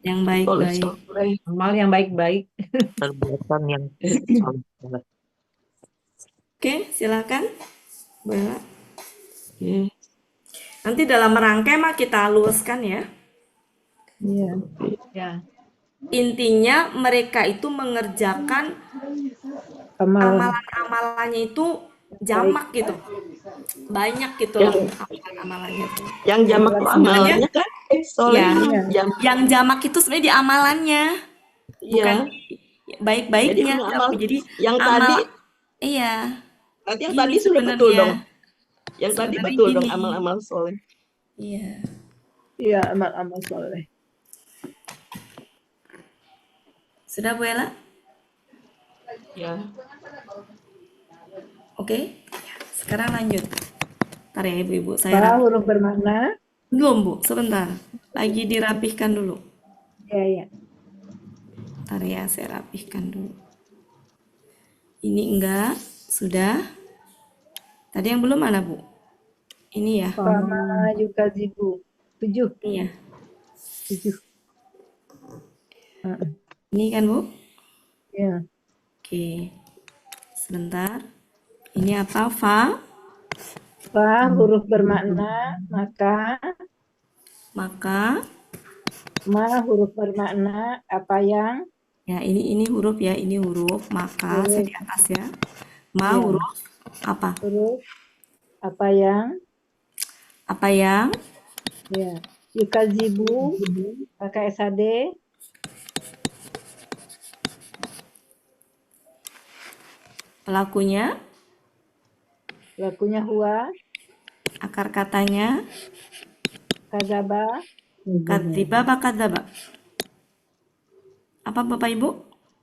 yang baik-baik. Amal yang baik-baik. Perbuatan yang Oke, silakan. Bu Ella. Oke. Nanti dalam rangkai mah kita luaskan ya. Iya. Ya. Intinya mereka itu mengerjakan amalan-amalannya itu jamak gitu. Banyak gitu loh amalan-amalannya. Yang jamak tuh amalnya kan soleh. Ya, yang jamak itu sebenarnya di amalannya. Bukan baik-baiknya. Jadi yang amal, tadi iya. Tadi yang Gini tadi sudah betul sebenarnya. dong. Yang tadi Sebenarnya betul dong gini. amal-amal soleh. Iya. Iya, amal-amal soleh. Sudah Bu Ella? Ya. Oke. Sekarang lanjut. Ntar ya Ibu-ibu, saya Huruf bermakna. belum Bu, sebentar. Lagi dirapihkan dulu. Ya. Ntar ya, saya rapihkan dulu. Ini enggak, sudah. Tadi yang belum mana Bu? Ini ya. Fama yukazibu. 7. Iya. 7. Ini kan Bu? Ya. Oke. Sebentar. Ini apa? Fa huruf bermakna maka. Ma huruf bermakna apa yang. Ya, ini huruf ya, ini huruf. Maka saya di atas ya. Ma huruf apa? Huruf apa yang. Ya. Yukazibu pakai SAD. Pelakunya huwa. Akar katanya Kadzaba. katiba apa kadzaba? Apa Bapak Ibu?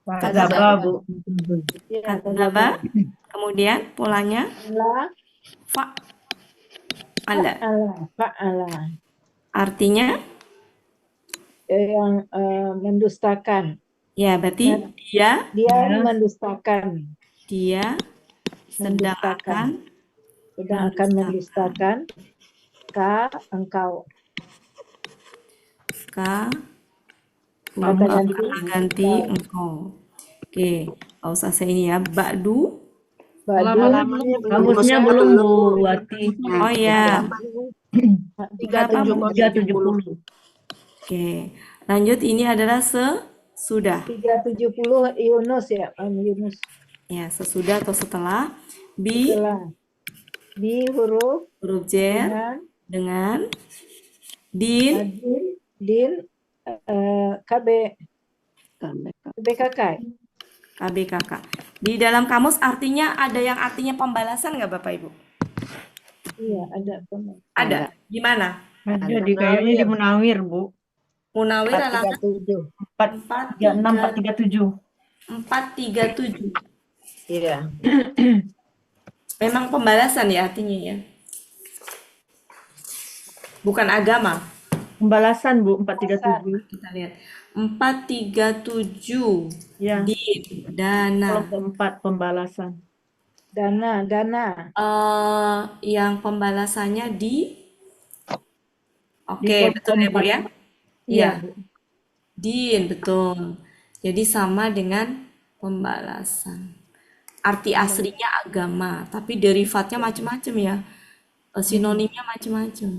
Kadzaba Bu. Ya, Kadzaba. Kemudian polanya fa'ala. Fa'ala. Artinya Yang mendustakan. ya, berarti dia mendustakan. Dia sedang akan mendustakan engkau. Kata ganti engkau. Oke, nggak usah saya ini ya. Ba'du. Kamusnya belum Bu Wati. Oh ya. 370. Oke, lanjut. Ini adalah sudah. 370 Yunus ya, Yunus. Ya, sesudah atau setelah bi Setelah bi huruf huruf jer dengan din din KB KBKK. KBKK. Di dalam kamus artinya ada yang artinya pembalasan nggak Bapak Ibu? Iya, ada teman. Ada. Di mana? Ada di kayaknya di Munawir, Bu. Munawir halaman 436, 437. 437. Iya. Memang pembalasan ya artinya ya. Bukan agama. Pembalasan, Bu, 437. Kita lihat. 437 Ya. di dana. Kelompok 4 pembalasan. Dana. Yang pembalasannya di Oke, Di betul ya Bu ya? Iya, Iya. Din, betul. Jadi sama dengan pembalasan. Arti aslinya agama, tapi derivatnya macam-macam ya. Sinonimnya macam-macam.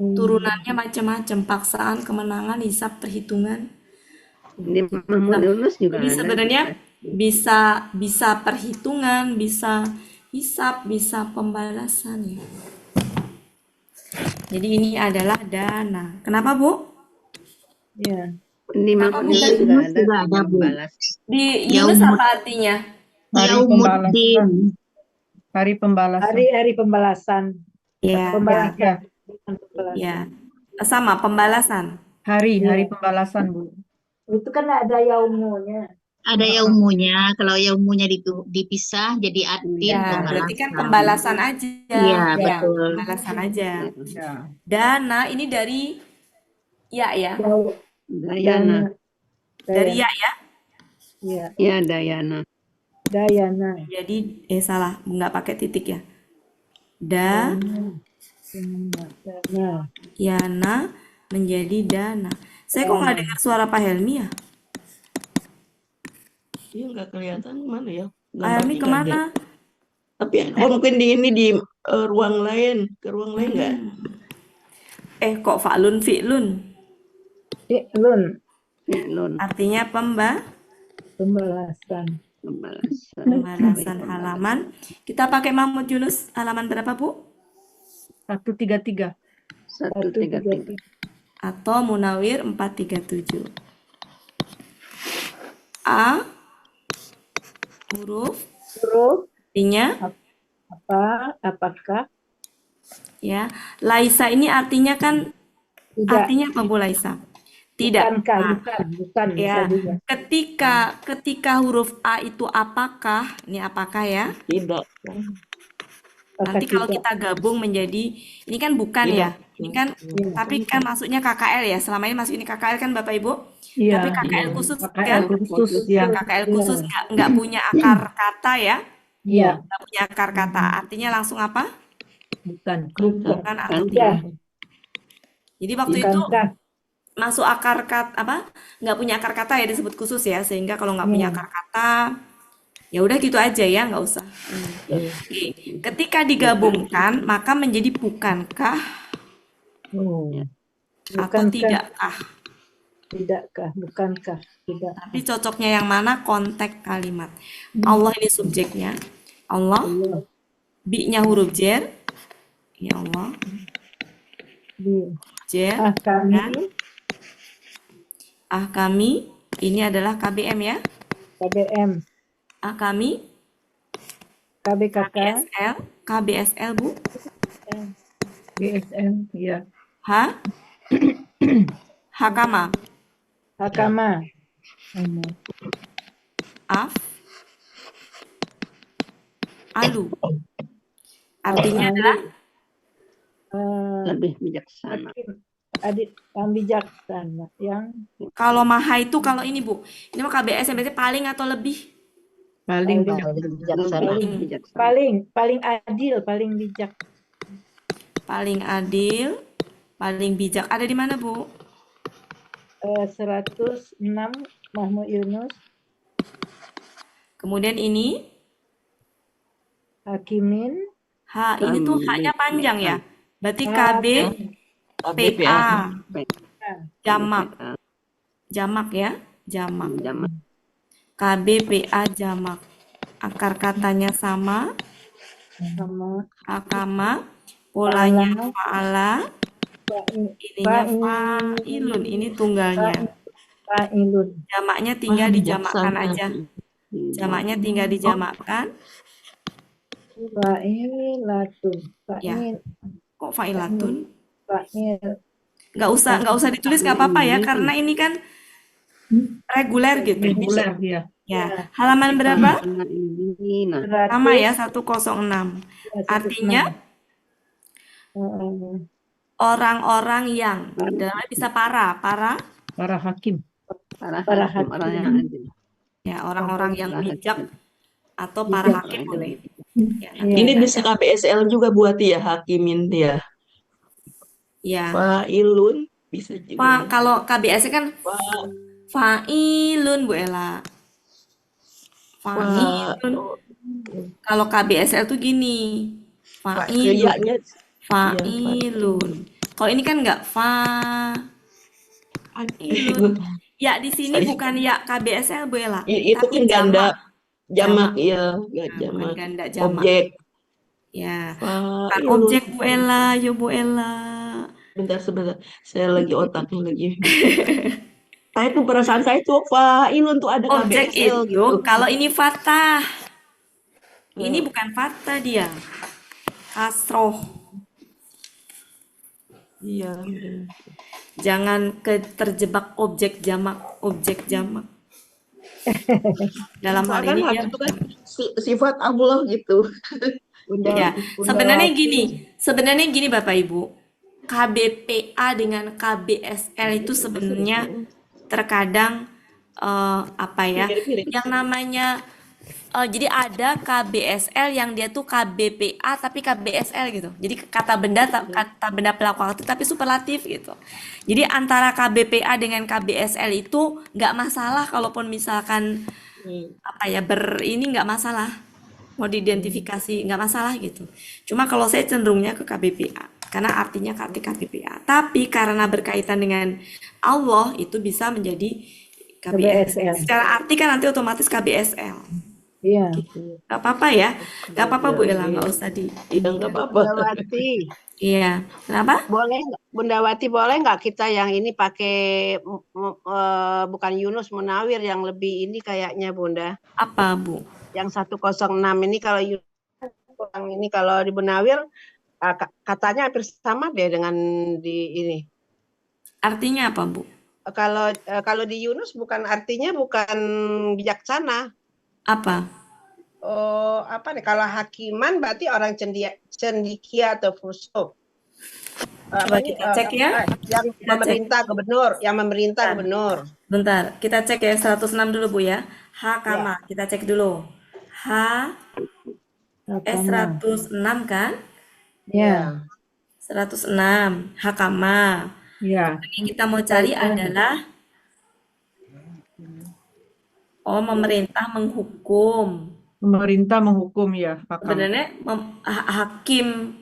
Turunannya macam-macam. Paksaan, kemenangan, hisab, perhitungan. Di Mahmud Yunus juga Jadi ada. sebenarnya bisa perhitungan, bisa hisab, bisa pembalasan ya. Jadi ini adalah dana. Kenapa Bu? Ya. Di Mahmud Kenapa Yunus juga ada. juga ada, Bu. Balas. Di Yunus apa artinya? Yaumuddin. Hari pembalasan. Hari pembalasan. Ya, Pembalasan. Bukan pembalasan. ya. Sama pembalasan. Hari pembalasan, Bu. Itu kan ada yaumunya. Ada yaumunya. Kalau yaumunya dipisah jadi atin Ya, berarti kan pembalasan. pembalasan aja. Iya, Ya, betul. pembalasan aja. Ya. Dana ini dari ya. Dayana. Dari ya ya. Iya, Ya, Dayana. Dayana. Jadi salah, nggak pakai titik ya. Da Dana. yana menjadi dana. Saya kok nggak dengar suara Pak Helmi ya? Iya, nggak kelihatan mana ya. Pak Helmi Gambarnya nggak ada. kemana? Tapi mungkin di ruang lain. Ke ruang lain nggak? Kok fa'lun fi'lun? Fi'lun. Fi'lun. Artinya Pembalasan. pembalasan halaman. Kita pakai Mahmud Yunus halaman berapa Bu? 133. 133. Atau Munawir 437. A huruf artinya Apakah? ya. Laisa ini artinya kan Tidak. artinya apa Bu Laisa? Tidak. Bukan. Ya. Bisa juga. Ketika huruf A itu apakah? Ini apakah ya? Tidak. Nanti kalau kita gabung menjadi ini kan bukan ya. Ini kan tapi kan masuknya KKL ya. Selama ini masuk ini KKL kan Bapak Ibu? Iya. Tapi KKL khusus KKL kan? khusus ya. KKL khusus nggak punya akar kata ya. Iya. Nggak punya akar kata. Artinya langsung apa? Bukan. Bukan atau Iya. tidak. Jadi waktu itu Bukankah? masuk akar kata apa? Nggak punya akar kata ya disebut khusus ya. Sehingga kalau nggak punya akar kata ya udah gitu aja ya, nggak usah. Oke. Ketika digabungkan maka menjadi bukankah atau tidakkah? Bukankah? Tidak. Tapi cocoknya yang mana? Konteks kalimat. Allah ini subjeknya. Allah. Bi-nya huruf jer. Ya Allah. Jer. Kami. Ini adalah KBM ya. KBM. Kami. KBKK. KBSL Bu. BSN, iya. Hakama. Alu. Artinya adalah Lebih bijaksana. Yang bijaksana. kalau maha itu kalau ini Bu. Ini mah KBS berarti paling atau lebih? Paling Bijaksana. Paling adil, paling bijak. Paling adil, paling bijak. Ada di mana Bu? 106 Mahmud Yunus. Kemudian ini Hakimin. ini tuh haknya panjang ya. Berarti KB PA jamak. Jamak ya, jamak. KB PA jamak. akar katanya sama, sama hakama, polanya fa'ala fa'ala, ininya fa'ilun, ini tunggalnya. fa'ilun Jamaknya Wah, tinggal dijamakkan bijaksana aja. sih. Jamaknya tinggal dijamakkan. fa'ilatun Ya, fa'il kok fa'ilatun? fa'il Nggak usah ditulis, nggak apa-apa ya, karena ini kan reguler gitu. Reguler ya. Ya, halaman berapa? Karena ini, nah. Sama ya, 106. Artinya orang-orang yang, dalamnya bisa para Para hakim. para hakim Orang yang adil. ya, orang-orang yang Para bijak hakim. atau para hakim boleh. Ya, nanti Ini kita bisa KBSL juga buat ya, hakimin dia. ya. Fa'ilun bisa juga. Kalau KBS kan Fa- fa'ilun Bu Ela. Fa'ilun. Kalau KBSL tuh gini. Fa'ilun. Ya-nya Fa'ilun. Kalau ini kan enggak fa'ilun. Ya di sini bukan ya KBSL Bu Ela, itu tapi kan ganda jamak. jamak ya, nggak Nah, bukan jamak. ganda jamak. Objek. Ya, bukan Fa'ilun. objek Bu Ela, yo Bu Ela. Sebentar. Saya lagi otaknya lagi. Saya tuh perasaan saya tuh fa'ilun tuh ada Objek KBSL itu gitu. kalau ini fathah. Ini bukan fathah dia. Kasroh. Iya. Jangan terjebak objek jamak. Dalam hal Misalkan ini hak ya. itu kan sifat Allah gitu. Ya, sebenarnya gini Bapak Ibu. KBPA dengan KBSL itu sebenarnya terkadang apa ya? Mirip-mirip. Yang namanya jadi ada KBSL yang dia tuh KBPA tapi KBSL gitu. Jadi kata benda pelaku aktif tapi superlatif gitu. Jadi antara KBPA dengan KBSL itu nggak masalah kalaupun misalkan apa ya ini nggak masalah. Mau diidentifikasi nggak masalah gitu. Cuma kalau saya cenderungnya ke KBPA karena artinya KBPA. Tapi karena berkaitan dengan Allah itu bisa menjadi KBSL. Secara arti kan nanti otomatis KBSL. Iya. Gak apa-apa ya, gak apa-apa Bu Ela, nggak usah di. Nggak apa-apa. Bundawati, Iya, kenapa? Bundawati boleh nggak kita yang ini pakai bukan Yunus Munawir yang lebih ini kayaknya Bunda. Apa Bu? Yang 106 ini kalau Yunus kurang ini kalau di Munawir katanya hampir sama deh dengan di ini. Artinya apa Bu? Kalau di Yunus artinya bukan bijaksana. Apa? Oh, apa nih? Kalau hakiman berarti orang cendikia atau fusuk. Coba kita cek ya. Yang memerintah gubernur. Bentar, kita cek ya 106 dulu Bu ya. Hakama, kita cek dulu. S106 kan? Ya. 106, hakama. Ya. Yang kita mau cari adalah memerintah menghukum. Pemerintah menghukum ya, hakam. Sebenarnya hakim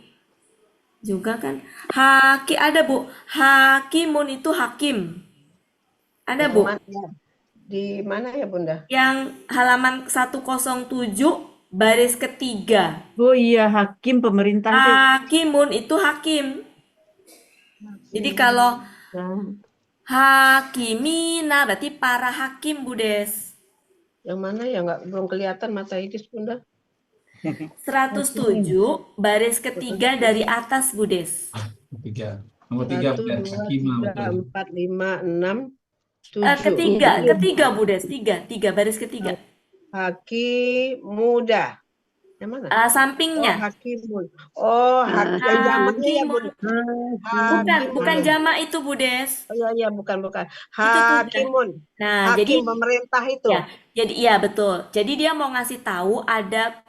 juga kan. Ada Bu. Hakimun itu hakim. Ada Bu. Di mana ya Bunda? Yang halaman 107 baris ketiga. Oh iya, hakim pemerintah itu. Hakimun itu hakim. Jadi kalau hakimina berarti para hakim Bu Des. Yang mana ya belum kelihatan mata Idis Bunda? 107 baris ketiga dari atas Bu Des. Nomor 3 1, 2, Hakimah 3, 4, 5, 6, 7. Ketiga Bu Des, tiga baris ketiga. Hakim muda. Yang mana? Sampingnya. Hakimun. Hakim jamaknya ya Bunda. Bukan jamak itu Bu Des. Iya, bukan. Hakim. Hakimun. Nah, Hakim jadi pemerintah itu. ya, jadi iya betul. Jadi dia mau ngasih tahu ada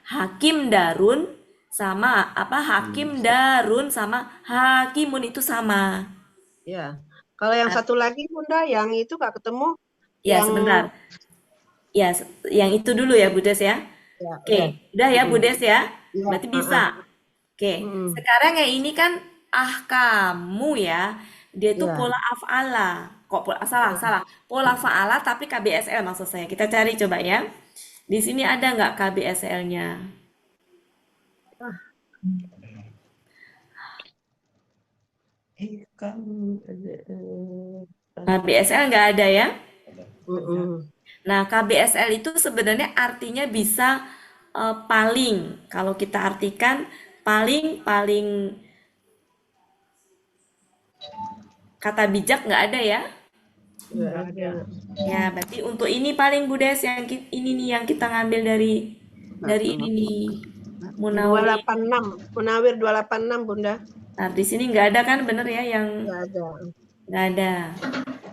hakim darun sama hakim darun sama hakimun itu sama. Ya. Kalau yang satu lagi Bunda, yang itu nggak ketemu. Ya, sebentar. Ya, yang itu dulu ya Bu Des ya. Oke, udah ya Bu Des ya. Berarti bisa. Oke, sekarang yang ini kan kamu ya. Dia itu pola af'ala. Kok salah. Pola fa'ala tapi KBSL maksud saya. Kita cari coba ya. Di sini ada nggak KBSL-nya? KBSL nggak ada ya? Nah, KBSL itu sebenarnya artinya bisa paling. Kalau kita artikan paling kata bijak nggak ada ya? Nggak ada. Ya, berarti untuk ini paling Bu Des yang ini nih yang kita ngambil dari ini nih. Munawir. 286, Munawir 286 Bunda. Nah, di sini nggak ada kan bener ya yang Nggak ada. nggak ada.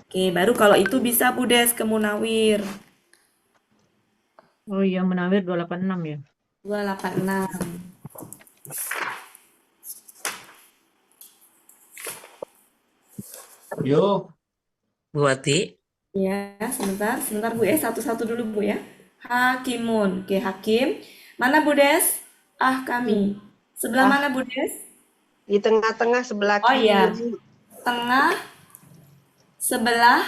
Oke, baru kalau itu bisa Bu Des ke Munawir. Oh iya, Munawir 286 ya. 286. Yo, Bu Wati, Ya, sebentar Bu ya, satu-satu dulu Bu ya. Hakimun, oke Hakim. Mana Bu Des? Kami. Sebelah mana Bu Des? Di tengah-tengah sebelah Oh iya, kiri. tengah sebelah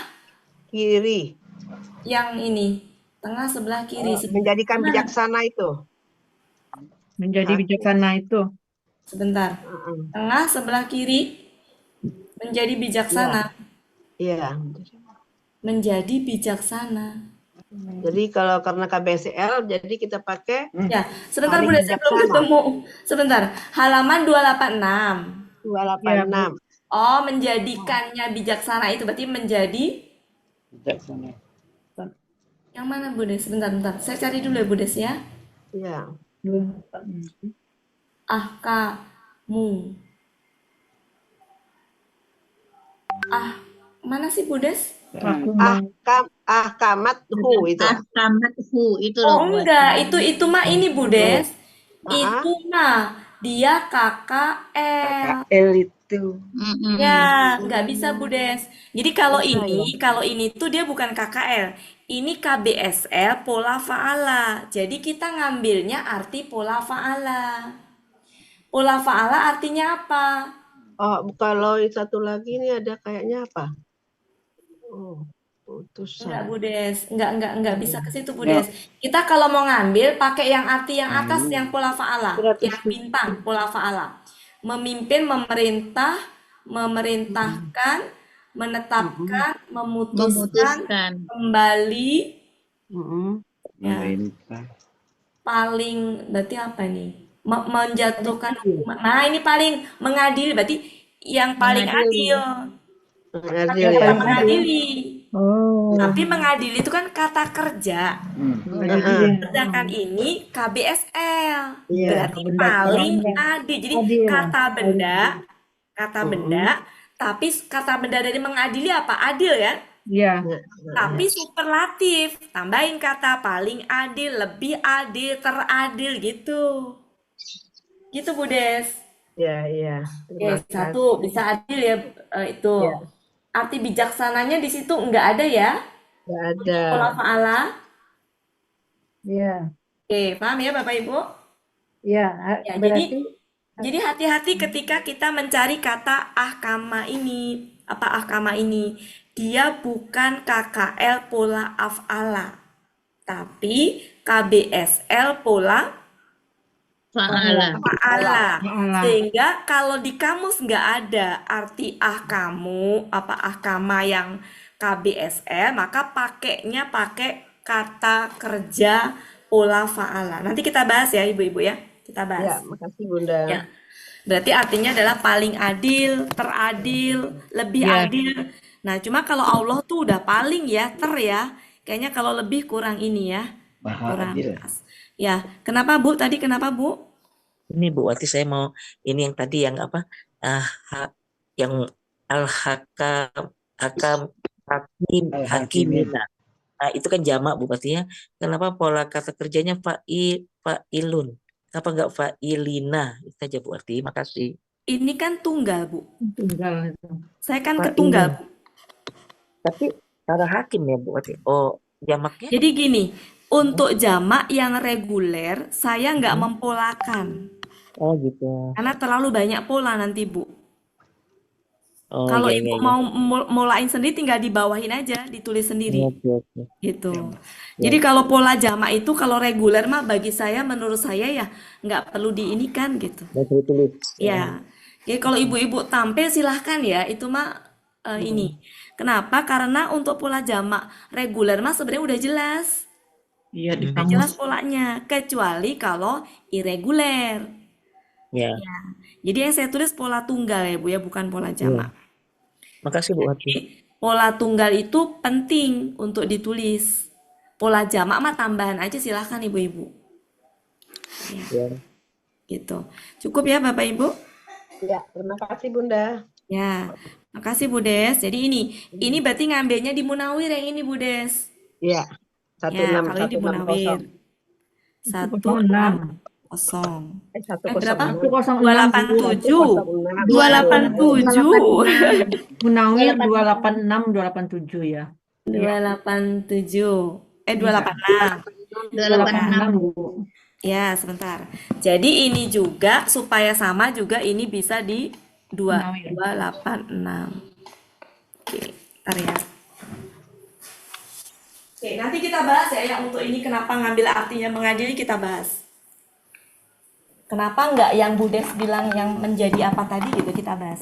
Kiri. yang ini. Tengah sebelah kiri. Menjadikan Mana? bijaksana itu. Menjadi bijaksana itu. Sebentar. Tengah sebelah kiri menjadi bijaksana. Iya. Menjadi bijaksana. Jadi kalau karena KBSL, jadi kita pakai Ya, sebentar paling Bu Des, saya belum bijaksana. ketemu. Sebentar. Halaman 286. 286. Oh, menjadikannya bijaksana itu berarti menjadi Bijaksana. yang mana Bu Des? Sebentar. Saya cari dulu ya Bu Des ya. Iya. Kamu. Mana sih Bu Des? Ahkamathu itu. Ahkamathu itu Oh loh Bu enggak, itu mah ini Bu Des. Ah. Itu mah dia KKL. KL itu. Ya, nggak bisa Bu Des. Jadi kalau Bisa, ini tuh dia bukan KKL. Ini KBSL pola fa'ala. Jadi kita ngambilnya arti pola fa'ala. Pola fa'ala artinya apa? Oh, kalau satu lagi ini ada kayaknya apa? Oh, putusan. Enggak Bu Des. Enggak bisa ke situ Bu Des. Kita kalau mau ngambil pakai yang arti yang atas yang pola fa'ala, yang bintang pola fa'ala. Memimpin, memerintah, memerintahkan, menetapkan, memutuskan, kembali, ya, paling berarti apa nih? Menjatuhkan hukuman. Nah, ini paling mengadili berarti yang paling adil. Adil Bukan ya. mengadili. Oh. Tapi mengadili itu kan kata kerja. Sedangkan ini KBSL. Iya, Berarti paling adil. Jadi kata benda, tapi kata benda dari mengadili apa? Adil ya? Iya. Tapi superlatif. Tambahin kata paling adil, lebih adil, teradil gitu. Gitu Bu Des. Iya. Oke, satu bisa adil ya itu. Iya. Arti bijaksananya di situ nggak ada ya? Nggak ada. Pola fa'ala. Iya. Oke, paham ya Bapak Ibu? Iya, Ya, berarti jadi hati-hati ketika kita mencari kata ahkama ini. Apa ahkama ini? Dia bukan KKL pola af'ala, tapi KBSL pola Fa'ala. fa'ala. Sehingga kalau di kamus nggak ada arti ahkamu, apa ahkama yang KBSL, maka pakainya pakai kata kerja pola fa'ala. Nanti kita bahas ya Ibu-Ibu ya. Kita Ya, bahas. makasih Bunda. Ya. Berarti artinya adalah paling adil, teradil, lebih adil. Nah, cuma kalau Allah tuh udah paling ya, ya. Kayaknya kalau lebih kurang ini ya. Kurang pas. Ya, kenapa Bu? Tadi kenapa Bu? ini Bu Wati saya mau ini yang tadi yang apa? Yang al-hakam hakimina. Nah, itu kan jamak Bu Wati ya. Kenapa pola kata kerjanya fa'ilun? Kenapa enggak fa'ilina? Itu aja Bu Wati. Makasih. Ini kan tunggal, Bu. Tunggal itu. Saya kan ketunggal, Bu. Tapi para hakim ya Bu Wati. Oh, jamaknya? Jadi gini, untuk jamak yang reguler, saya nggak mempolakan. Oh gitu. Karena terlalu banyak pola nanti, Bu. Oh Kalau iya ibu iya iya. mau mulain sendiri tinggal dibawahin aja, ditulis sendiri. Oke oke. Gitu. Ya. Jadi kalau pola jamak itu kalau reguler mah bagi saya menurut saya ya nggak perlu diinikan gitu. Mau tulis. Ya. Jadi kalau ibu-ibu tampil silahkan ya itu mah ini. Kenapa? Karena untuk pola jamak reguler mah sebenarnya udah jelas. Iya, di Udah kamus. jelas polanya. Kecuali kalau irreguler. Ya. Ya. Jadi yang saya tulis pola tunggal ya Bu ya, bukan pola Ya. jamak. Makasih Bu Hati. Jadi pola tunggal itu penting untuk ditulis. Pola jamak mah tambahan aja silahkan ibu-ibu. Ya, Ya. gitu. Cukup ya Bapak Ibu? Ya, terima kasih Bunda. Ya, makasih Bu Des. Jadi ini berarti ngambilnya di Munawir yang ini Bu Des. Ya, Ya, kalau ini di 16160. Munawir. 160. 106. Berapa? 106. 287. 287. Munawir 286, 287 ya. 287. 286. 286, Bu. Ya, sebentar. Jadi ini juga supaya sama juga ini bisa di Munawir. 286. Oke, ntar ya. Oke, nanti kita bahas ya yang untuk ini kenapa ngambil artinya mengadili kita bahas. Kenapa enggak yang Bu Des bilang yang menjadi apa tadi gitu kita bahas.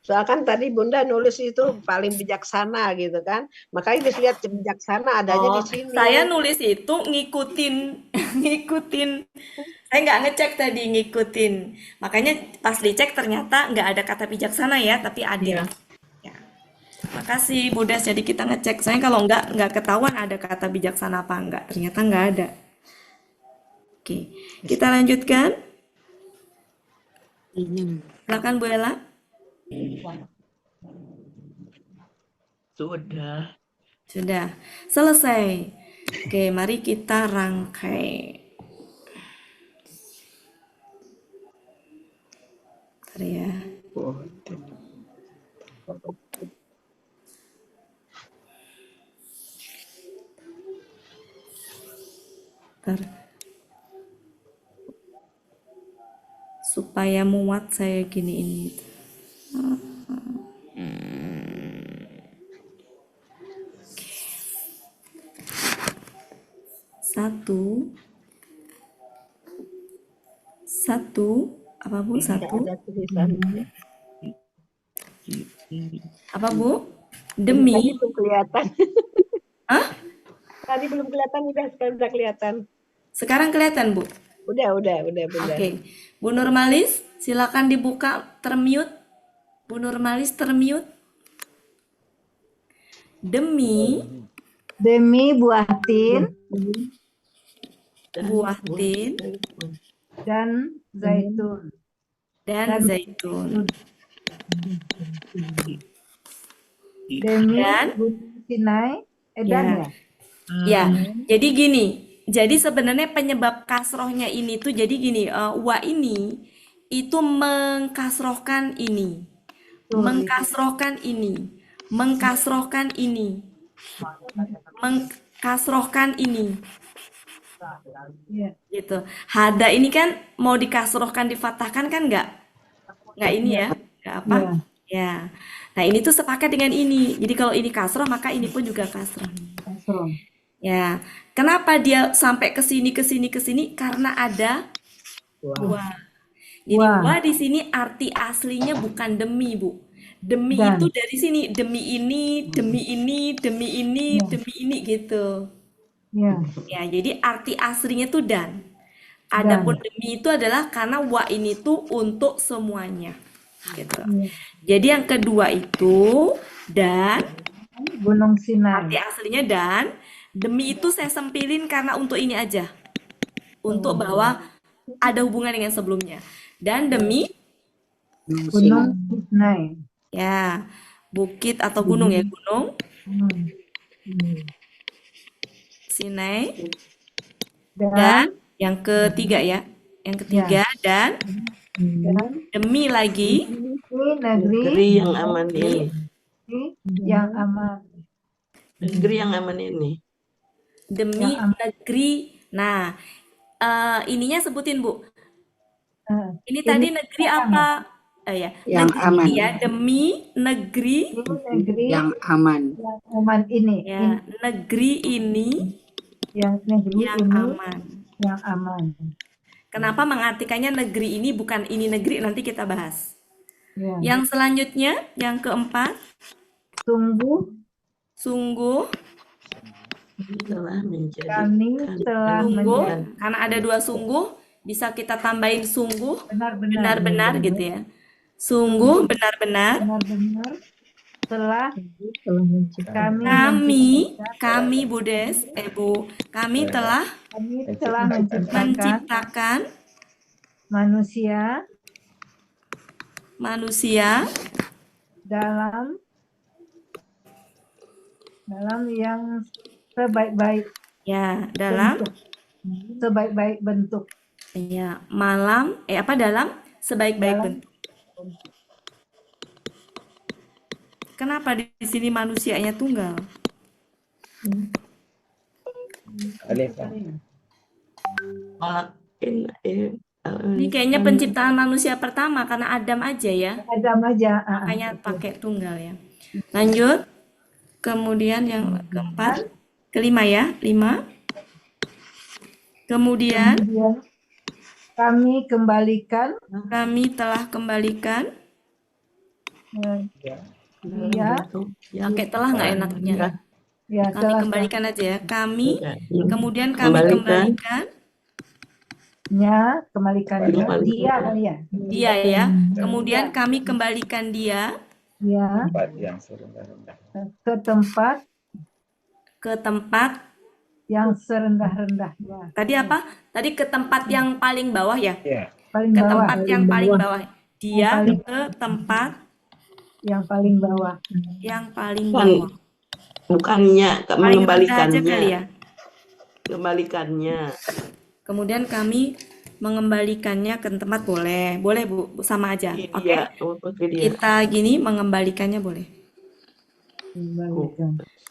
Soalnya kan tadi Bunda nulis itu paling bijaksana gitu kan. Makanya dilihat bijaksana adanya di sini. Saya nulis itu ngikutin. Saya nggak ngecek tadi ngikutin. Makanya pas dicek ternyata nggak ada kata bijaksana ya, tapi ada. Ya. Makasih Bu Des, jadi kita ngecek. Saya kalau nggak ketahuan ada kata bijaksana apa enggak. Ternyata nggak ada. Oke, kita lanjutkan. Silakan Bu Ella. Sudah. Selesai. Oke, mari kita rangkai. Bentar ya. Bentar. Supaya muat saya giniin. Satu, apa Bu? Satu, Ada tulisan. apa Bu? Tadi Demi, belum kelihatan. Hah? Tadi belum kelihatan, sekarang udah kelihatan. Sekarang kelihatan Bu? Udah Bunda. Oke, Bu Nurmalis, silakan dibuka termute. Bu Nurmalis termute. Demi Buah tin dan zaitun. dan zaitun. Demi Dan Gunung Sinai, edan ya. ya, jadi gini. Jadi sebenarnya penyebab kasrohnya ini tuh jadi gini, wa ini itu mengkasrohkan ini. Mengkasrohkan ini. Mengkasrohkan ini. Mengkasrohkan ini. Iya. Gitu. Hada ini kan mau dikasrohkan difatahkan kan nggak ini ya, nggak apa? Ya. Nah ini tuh sepakat dengan ini. Jadi kalau ini kasroh maka ini pun juga kasroh. Kasroh. Ya. Kenapa dia sampai ke sini? Karena ada wa. Jadi wa di sini arti aslinya bukan demi Bu. Demi Dan. itu dari sini demi ini, demi ini, demi ini, demi ini gitu. Ya. Ya, jadi arti aslinya tuh dan. Adapun demi itu adalah karena wa ini tuh untuk semuanya. Gitu. Jadi yang kedua itu dan Gunung Sinai. arti aslinya dan demi itu saya sempilin karena untuk ini aja. Untuk bahwa ada hubungan dengan sebelumnya. Dan demi Gunung Sinai. ya bukit atau gunung ya, gunung Sinai. Dan yang ketiga ya. Yang ketiga dan demi lagi negeri yang aman ini. yang aman. Negeri yang aman ini. demi negeri. Nah, ininya sebutin Bu. Ini tadi negeri apa? ya, Yang negeri aman. ya, demi negeri negeri Yang aman. yang aman ini, ya, negeri ini yang negeri yang ini aman. yang aman. Kenapa mengartikannya negeri ini bukan ini negeri, nanti kita bahas. Ya. Yang selanjutnya, yang keempat, Sungguh sungguh, Telah menjadi kami telah sungguh, menjadi karena ada dua sungguh, bisa kita tambahin sungguh, benar-benar benar-benar gitu ya. Sungguh, benar-benar, benar-benar telah kami Budes, Bu, kami telah menciptakan manusia dalam yang sebaik-baik ya, dalam sebaik-baik bentuk. ya, dalam sebaik-baik bentuk. Kenapa di sini manusianya tunggal? Ini kayaknya penciptaan manusia pertama karena Adam aja ya. Adam aja. Makanya pakai tunggal ya. Lanjut. Kemudian yang keempat, kelima ya, 5. Kemudian Kami telah kembalikan. Dia Pakai telah nggak enaknya? ya Kami telah kembalikan aja ya. Kemudian kami kembalikan kembalikan dia kali ya. dia ya. Kemudian kami kembalikan dia Ya ke tempat yang serendah-rendahnya. Tadi apa? Tadi ke tempat yang paling bawah ya? Paling Ke bawah. tempat yang paling bawah. Dia ke tempat Yang paling bawah. yang paling bawah. Bukannya Paling rendah aja kali mengembalikannya. ya. Kembalikannya. Kemudian kami mengembalikannya ke tempat boleh. Boleh Bu, sama aja. Oke. Dia, pakai dia. Kita gini mengembalikannya boleh.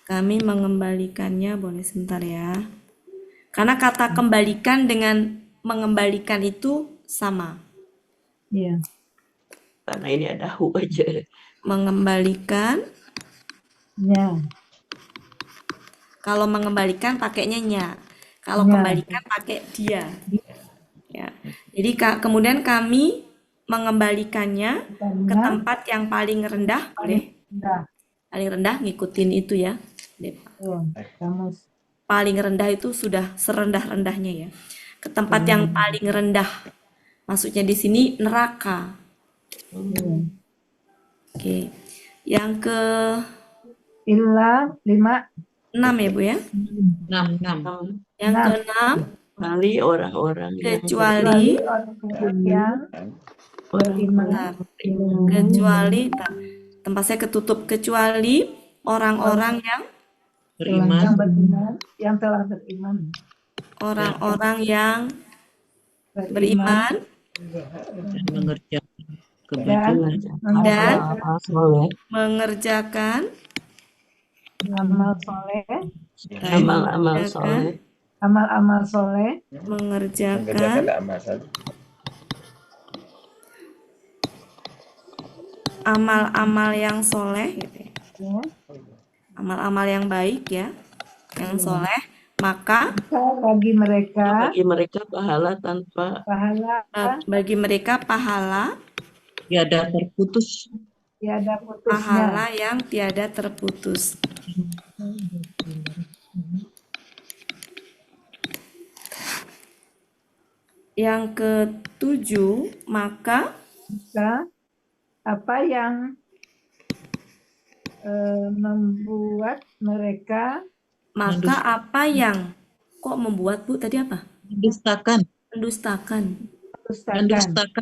Kami mengembalikannya boleh sebentar ya. Karena kata kembalikan dengan mengembalikan itu sama. Iya. Karena ini ada hu aja. Mengembalikan. Ya. Kalau mengembalikan pakainya nya. Kalau Ya. kembalikan pakai dia. Ya. Jadi kemudian kami mengembalikannya ke tempat yang paling rendah, boleh? Paling rendah ngikutin itu ya. Kamu Paling rendah itu sudah serendah-rendahnya ya. Ke tempat yang paling rendah. Maksudnya di sini neraka. Oke. Yang ke illa 5 6 ya Bu ya. 6. Yang ke-6 Kecuali orang-orang kecuali yang beriman. kecuali tempat saya ketutup kecuali orang-orang yang Beriman. Yang telah beriman. orang-orang yang beriman Dan mengerjakan kebaikan dan soleh, mengerjakan Amal soleh, amal-amal soleh, amal-amal soleh, mengerjakan amal-amal yang soleh gitu ya. ya. Amal-amal yang baik ya, yang soleh, maka Bagi mereka bagi mereka pahala tanpa pahala bagi mereka pahala tiada terputus. tiada putusnya. pahala yang tiada terputus. Yang ke-7, maka Apa yang membuat mereka apa yang kok membuat Bu tadi apa? Mendustakan. dustakan.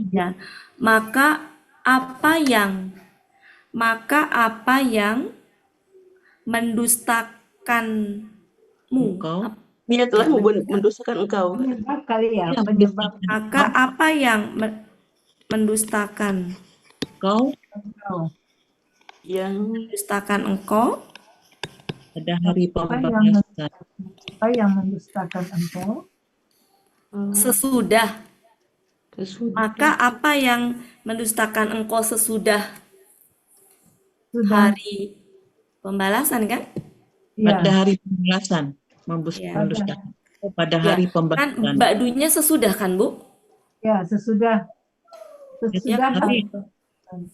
Ya. Maka apa yang mendustakanmu? Engkau. dia telah mendustakan engkau. Penyebab kali ya, penyebab Maka apa yang mendustakan? Engkau Yang Mendustakan engkau pada hari pembalasan. apa yang mendustakan engkau sesudah Maka apa yang mendustakan engkau sesudah Sudah. hari pembalasan kan? Ya. Pada hari pembalasan. Ya. Mendustakan. Pada Ya, hari kan pembalasan. ba'dunya sesudah kan, Bu? Ya, sesudah. Ya, Sesudah kan? hari.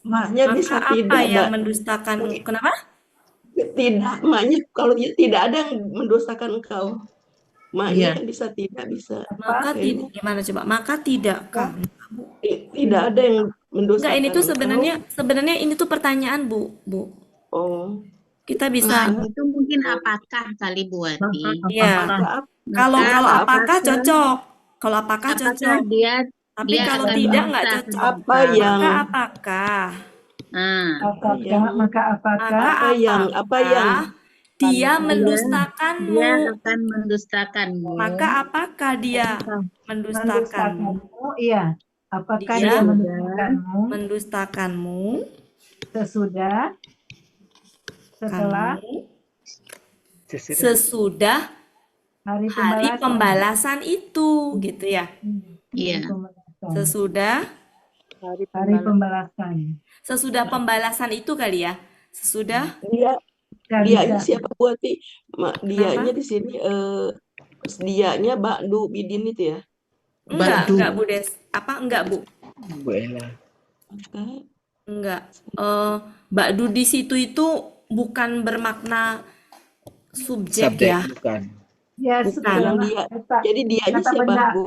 Maknya Maka bisa apa tidak, yang Mbak. mendustakan? Kenapa? Tidak, maknya kalau tidak ada yang mendustakan engkau. Maknya Iya. kan bisa tidak, bisa. Maka Kayaknya. gimana coba? Maka tidakkah? Tidak ada yang Enggak, mendustakan ini tuh engkau. sebenarnya ini tuh pertanyaan, Bu. Oh, Kita bisa Itu mungkin apakah kali Bu Wati? ya. maka Kalau Maka apakah cocok. Kalau apakah apakah cocok. Tapi dia kalau akan tidak nggak meminta cocok. apa yang Maka apakah? Apakah, yang- maka apakah apa yang dia dia mendustakanmu? akan mendustakanmu? Maka apakah dia mendustakanmu? mendustakanmu? Iya. Apakah Dia dia mendustakanmu Mendustakanmu setelah kamu sesudah hari hari pembalasan? pembalasan itu, gitu ya. Iya. Sesudah Hari pembalasan. sesudah pembalasan itu kali ya. Sesudah dia Nggak dianya bisa. siapa Buati? Dianya di sini dianya Ba'du Bidin itu ya. enggak Bu Des. Apa enggak Bu? Bu Ella. Enggak. Ba'du di situ itu bukan bermakna subjek Subjek, ya. bukan. Ya, Bukan. Yang dia. Jadi dianya kata siapa benda. Bu?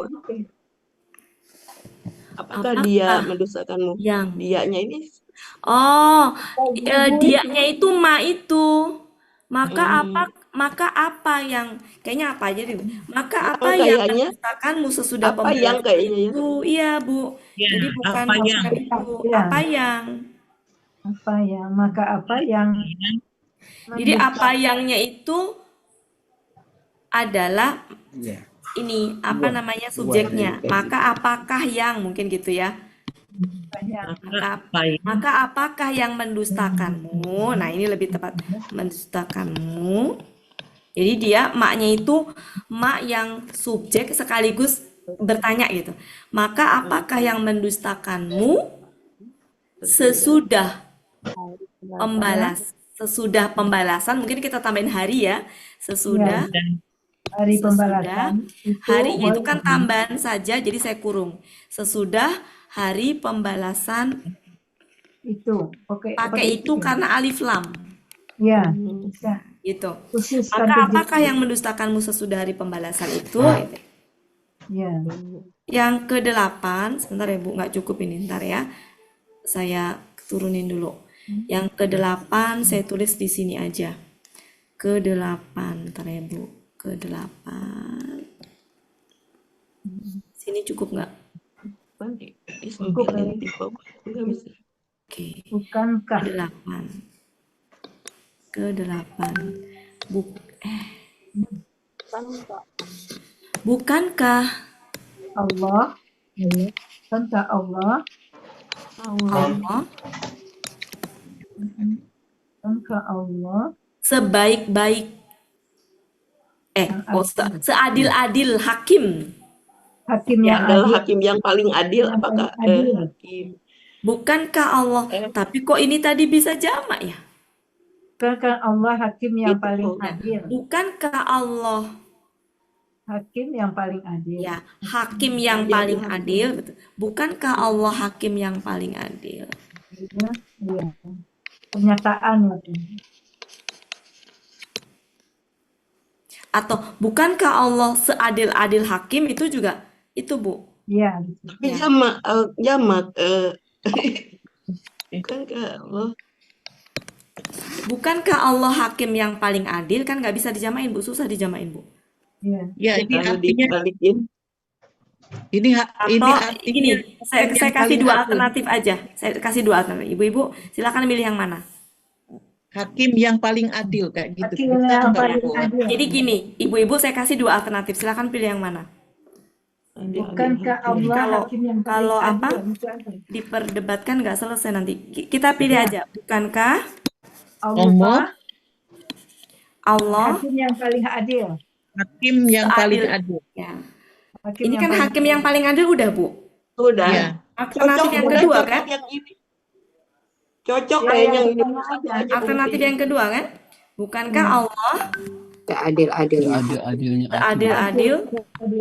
Apakah Apakah dia mendustakanmu? yang Dianya ini dianya itu ma itu. Maka apa yang kayaknya apa aja deh. Maka apa yang kayaknya mendustakanmu sesudah apa yang pembalasan kayaknya ya? itu? Iya, Bu. Ya, Jadi bukan apa yang? itu. Ya. Apa yang? Apa yang? Maka apa yang? Jadi apa yangnya itu adalah Iya. ini apa namanya subjeknya. Maka apakah yang mungkin gitu ya. Maka apakah yang mendustakanmu? Nah, ini lebih tepat. Mendustakanmu. Jadi dia maknya itu mak yang subjek sekaligus bertanya gitu. Maka apakah yang mendustakanmu sesudah pembalasan, mungkin kita tambahin hari ya. Sesudah Hari pembalasan itu harinya itu kan tambahan saja, jadi saya kurung. Sesudah hari pembalasan itu. Oke. pakai itu karena alif lam. Ya, bisa. Gitu. Khusus Maka sampai apakah yang mendustakanmu sesudah hari pembalasan itu? Ya. Yang ke-8, sebentar ya Bu, nggak cukup ini, ntar ya. Saya turunin dulu. Yang ke-8 saya tulis di sini aja. Ke-8, ntar ya Bu. Ke-8. Sini cukup nggak? Cukup ya. Oke. Bukankah? Ke-8. Bukankah Allah, bukankah Allah, bukankah Allah sebaik-baik seadil-adil hakim. Hakim Ya, yang adalah adil. hakim yang paling adil. Yang Apakah paling adil. hakim? Bukankah Allah? Tapi kok ini tadi bisa jamak ya? Bukankah Allah hakim yang Itu. paling adil? Bukankah Allah Hakim yang paling adil. ya hakim yang paling adil? Betul. Bukankah Allah hakim yang paling adil? Iya. Pernyataan itu. Atau bukankah Allah seadil-adil hakim? Itu juga itu Bu. Iya. Tapi Ya. jamak. Bukankah Allah? Bukankah Allah hakim yang paling adil? Kan nggak bisa dijamain Bu, susah dijamain Bu. Iya. Ya, ini Kalau artinya dibalikin. ini Atau artinya ini saya yang kasih paling dua adil. alternatif aja. Saya kasih dua alternatif. Ibu-ibu silakan milih yang mana. Hakim yang paling adil kayak gitu. Hakim Bisa yang nggak, paling Bu? adil. Jadi gini, ibu-ibu saya kasih dua alternatif. Silakan pilih yang mana. Bukankah Allah Kalau- hakim yang paling kalau adil? apa? Bukankah Diperdebatkan nggak selesai nanti. Kita pilih aja. Bukankah Allah Allah hakim yang paling adil? Hakim yang paling seadil? adil. Ya. Hakim Ini yang kan paling hakim yang paling adil udah Bu. Sudah. Iya. Alternatif yang Bunda, kedua cocok kan? yang ini. Cocok Ya, kayaknya yang ini. pertama Satu aja. aja Alternatif Bunda. yang kedua kan? Bukankah Allah Seadil-adilnya. Seadil-adilnya hakim. seadil-adil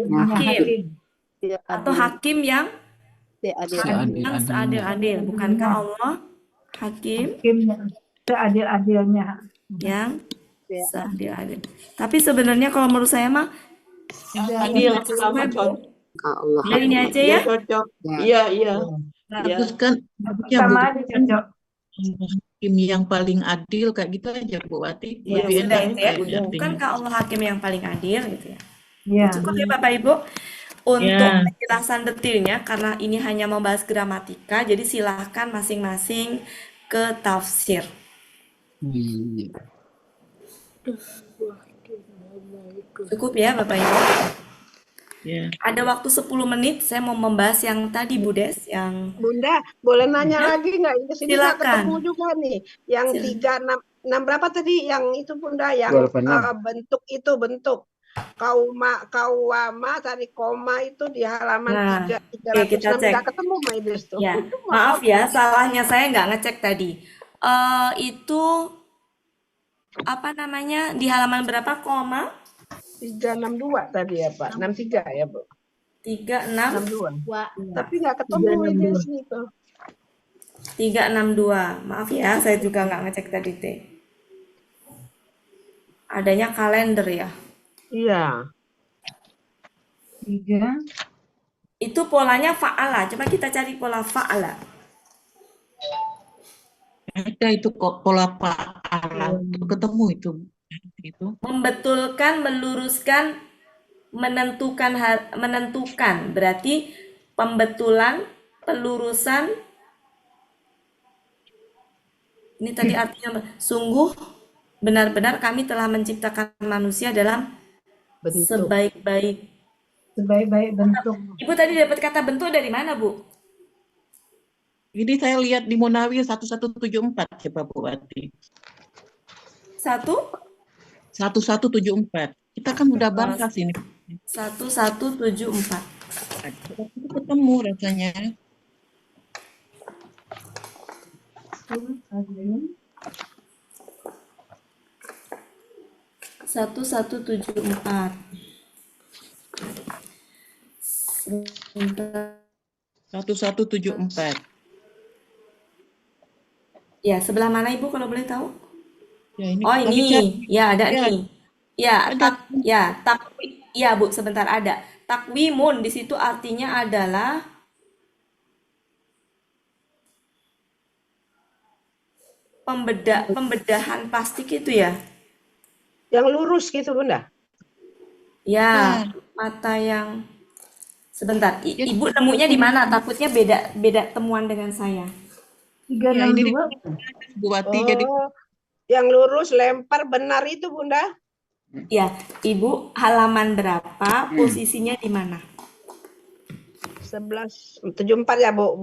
Nah, hakim Ya, atau adil. hakim yang Ya, adil. Seadil-adilnya. seadil-adil? Bukankah Allah hakim seadil-adilnya. yang Ya. seadil-adil? Tapi sebenarnya kalau menurut saya mah Ini yang pertama cocok. Allah ya ini aja ya. Cocok. Ya. Iya, iya. Iya. Bagus kan? Bagusnya Sama Bu. aja cocok. Hakim yang paling adil kayak gitu aja Bu Wati. Ya, Lebih sudah enak itu ya. kayaknya artinya. Bukankah Allah hakim yang paling adil gitu ya? Iya. Cukup ya Bapak Ibu untuk Ya. penjelasan detailnya karena ini hanya membahas gramatika, jadi silahkan masing-masing ke tafsir. Iya. Cukup ya Bapak Ibu. Ya. Ada waktu 10 menit, saya mau membahas yang tadi Bu Des, yang Bunda, boleh nanya lagi nggak? Ini sini nggak silakan. ketemu juga nih. Yang Silakan. 6 berapa tadi? Yang itu Bunda, yang 26. bentuk itu bentuk. Kawama tadi koma itu di halaman Nah, 3, oke, kita 306 cek. nggak ketemu Mbak Idris tuh. Ya, maaf ya, salahnya saya nggak ngecek tadi. Itu apa namanya di halaman berapa koma? 362 tadi ya Pak, 63 ya Bu. 36 62. Tapi nggak ketemu ini di sini tuh. 362. Maaf ya, saya juga nggak ngecek tadi teh. Adanya kalender ya. Iya. 3. Itu polanya fa'ala. Coba kita cari pola fa'ala. Ada itu kok pola fa'ala. Ketemu itu. Membetulkan, meluruskan, menentukan. Berarti pembetulan, pelurusan. Ini tadi artinya sungguh benar-benar kami telah menciptakan manusia dalam Bentuk. sebaik-baik. Sebaik-baik bentuk. Ibu tadi dapat kata bentuk dari mana, Bu? Ini saya lihat di Munawir 1174 coba Bu Wati. 1174. Kita kan udah bahas ini. 1174. Itu ketemu rasanya. 1174. Sebentar. 1174. Ya, sebelah mana Ibu kalau boleh tahu? Ya, ini Oh, kami ini. cari. Ya, ada Ya, nih. Ya, ada. ya, Bu, sebentar ada. Takwimun di situ artinya adalah pembedahan plastik itu ya. Yang lurus gitu Bunda. Ya, mata yang sebentar. Ibu nemunya di mana? Takutnya beda temuan dengan saya. Ya, ini 362. Bu Wati jadi Yang lurus lempar benar itu Bunda. Ya, Ibu halaman berapa? Posisinya di mana? 1174 ya Bu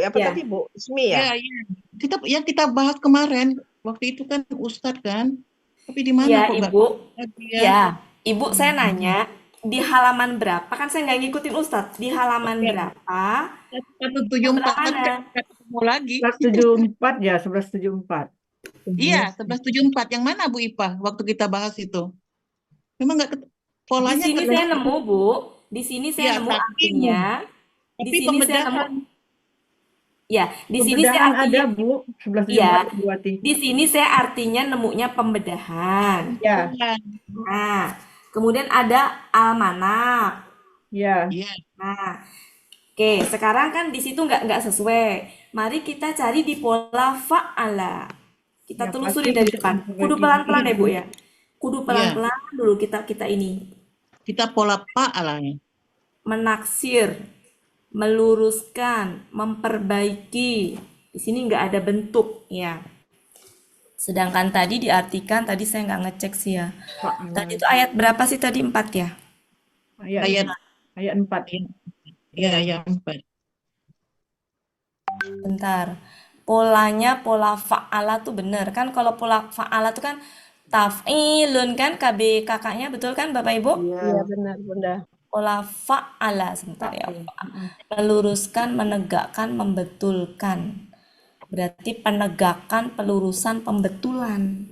apa Ya. tadi Bu Ismi ya? ya. Kita bahas kemarin waktu itu kan Ustadz kan. Tapi di mana Ya, kok nggak Ibu. lagi Ya, Ibu saya nanya di halaman berapa? Kan saya nggak ngikutin Ustadz. Di halaman berapa? 1174 kan Sebelah mana? nggak ketemu lagi. 1174 ya, 1174. Iya, 1174. Yang mana Bu Ipah waktu kita bahas itu? Memang nggak Di polanya sini ketemu. saya nemu, Bu. Di sini saya Ya, nemu takwimun. artinya. Di Tapi sini saya nemu. pembedahan. Ya, di sini saya Pembedahan artinya. ada Bu, 1174 Iya, Bu Wati. di sini saya artinya nemunya pembedahan. Ya, Nah, kemudian ada almanak. ya. Iya. Nah, oke, sekarang kan di situ nggak sesuai. Mari kita cari di pola fa'ala. Kita Ya, telusuri pasti dari bisa depan. Kudu memperbaiki pelan-pelan diri. ya, Bu ya. Kudu pelan-pelan dulu kita ini. Kita pola fa'alanya. Menaksir, meluruskan, memperbaiki. Di sini nggak ada bentuk ya. Sedangkan tadi diartikan, tadi saya nggak ngecek sih ya. Tadi itu ayat berapa sih tadi? 4 ya? Ayat Ayat 4. ya ayat 4. Bentar. Polanya pola fa'ala tuh bener kan? Kalau pola fa'ala tuh kan taf'ilun kan? KB kakaknya betul kan Bapak Ibu? Iya benar Bunda. Pola fa'ala sebentar ya. Meluruskan, menegakkan, membetulkan. Berarti penegakan, pelurusan, pembetulan.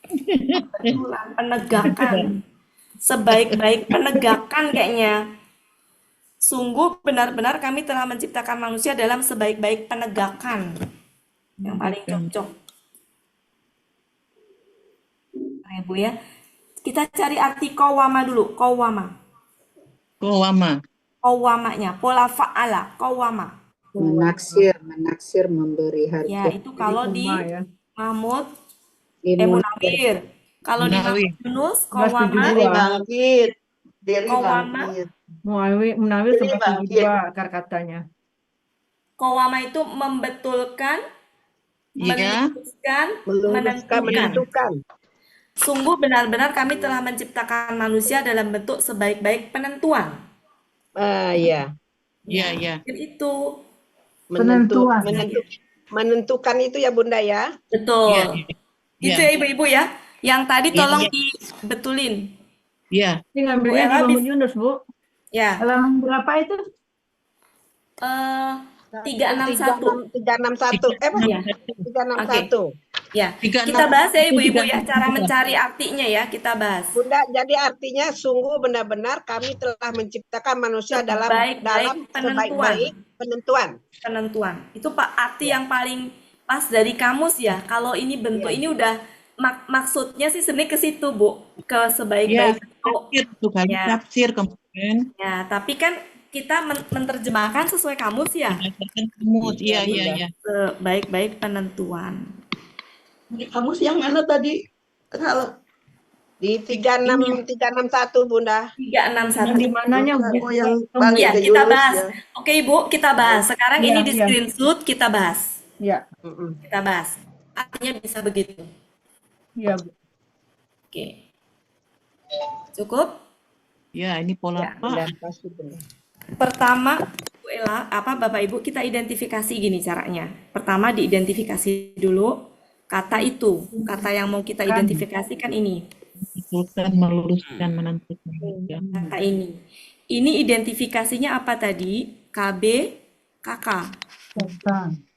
Pembetulan, penegakan. Sebaik-baik penegakan kayaknya. Sungguh benar-benar kami telah menciptakan manusia dalam sebaik-baik penegakan. Yang paling cocok. Nah, ya, Bu ya. Kita cari arti qawama dulu. Qawama. Kowama. Qawamanya. Pola fa'ala. Qawama. Menaksir, memberi Ya, harga. itu kalau di ya. Mahmud Munawir. Munawir. Kalau di Munawir. Mahmud Yunus, 1172. qawama. bangkit. Diri Qawama. bangkit. Munawir Ini 1172 akar katanya. Qawama itu membetulkan, Ya. meluruskan, Meluruskan, menentukan. menentukan. Sungguh benar-benar kami telah menciptakan manusia dalam bentuk sebaik-baik penentuan. Iya. Iya, iya. Itu Penentuan. Menentukan itu ya Bunda ya. betul. Iya, Itu iya. ya Ibu-ibu ya. Yang tadi Iya, tolong iya. dibetulin. Iya. Ini ngambilnya di Bu Ella Mahmud Yunus, Bu. Ya. Halaman berapa itu? 361. 361. Iya. 361. Ya. 36. Kita bahas ya Ibu-ibu ya 363. cara mencari artinya ya, kita bahas. Bunda, jadi artinya sungguh benar-benar kami telah menciptakan manusia dalam Sebaik-baik sebaik-baik penentuan. Itu Pak arti yang paling pas dari kamus ya. Kalau ini bentuk ini udah maksudnya sih sebenarnya ke situ Bu, ke Ya, sebaik-baik bentuk. tafsir tuh kan, Ya. tafsir kemarin. Ya, tapi kan kita menerjemahkan sesuai kamus ya. Berdasarkan kamus. Iya, iya, iya. Sebaik-baik penentuan. Di kamus yang mana tadi? Kalau Di 361 Bunda. 361. Di mananya, Bu? oh yang Oh, balik Iya, ke kita Yunus bahas. ya. Oke, Ibu, kita bahas. Sekarang Iya, ini di iya. screenshot kita bahas. Ya, Kita bahas. Artinya bisa begitu. iya, Bu. Oke. Cukup? Ya, ini pola Ya, apa? Bunda, pasti Bunda. Pertama, Bu Ella, Bapak Ibu, kita identifikasi gini caranya. Pertama diidentifikasi dulu kata itu. Kata yang mau kita identifikasikan ini. Betulkan, meluruskan, menentukan. Ya. Kata ini. Ini identifikasinya apa tadi? KB, KK.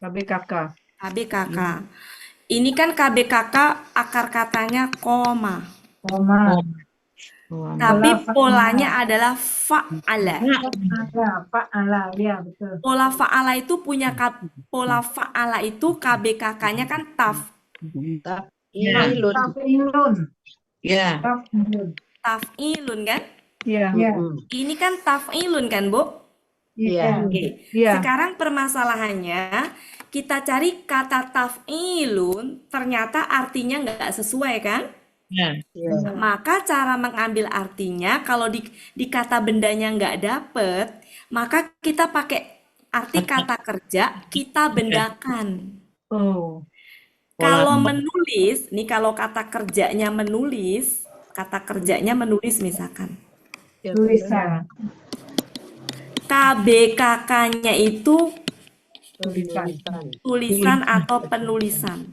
KBKK. KBKK. Ini kan KBKK akar katanya koma. Koma. Oh, Tapi Pola polanya adalah fa'ala. Fa'ala, ya betul. Pola fa'ala itu punya pola fa'ala itu KBKK-nya kan taf. Ya. Taf'ilun. Ya. Taf'ilun. Taf'ilun kan? Iya. Ini kan taf'ilun kan, Bu? Iya. Oke. Iya. Sekarang permasalahannya kita cari kata taf'ilun ternyata artinya nggak sesuai kan? Ya. Maka cara mengambil artinya kalau di kata bendanya nggak dapet, maka kita pakai arti kata kerja, kita bendakan. Oh. Kalau menulis, nih kalau kata kerjanya menulis misalkan. Tulisan. KBKK-nya itu Tulisan. tulisan atau penulisan.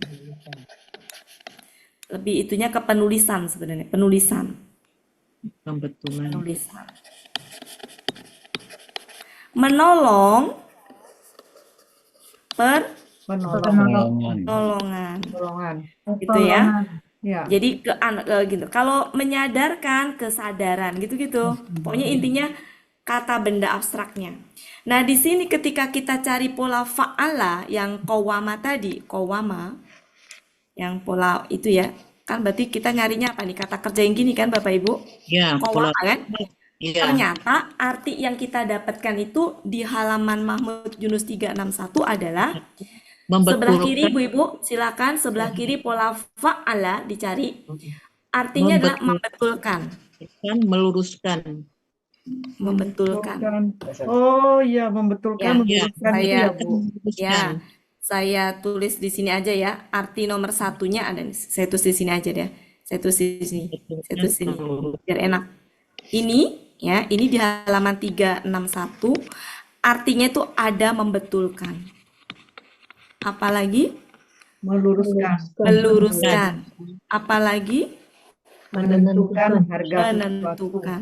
Lebih itunya ke penulisan sebenarnya, penulisan. Kebetulan. Penulisan. Menolong, Penolongan. pertolongan. Gitu ya. Ya. Jadi gitu. Kalau menyadarkan, kesadaran gitu-gitu. Pokoknya intinya kata benda abstraknya. Nah, di sini ketika kita cari pola fa'ala yang qawama tadi, qawama yang pola itu ya, kan berarti kita nyarinya apa nih? Kata kerja yang gini kan Bapak Ibu? Ya, pola. Qawama kan? Ya. Ternyata arti yang kita dapatkan itu di halaman Mahmud Yunus 361 adalah sebelah kiri Ibu-Ibu, silakan sebelah kiri pola fa'ala dicari. Artinya adalah membetulkan. Meluruskan. Membetulkan. Oh iya, membetulkan, Ya, membetulkan itu ya, Bu. Ya, saya tulis di sini aja ya. Arti nomor satunya ada. Saya tulis di sini aja deh. Saya tulis di sini. Saya tulis di sini. Biar enak. Ini ya, ini di halaman 361. Artinya itu ada membetulkan. Apalagi? Meluruskan. Meluruskan. Apalagi? Menentukan harga sesuatu. menentukan.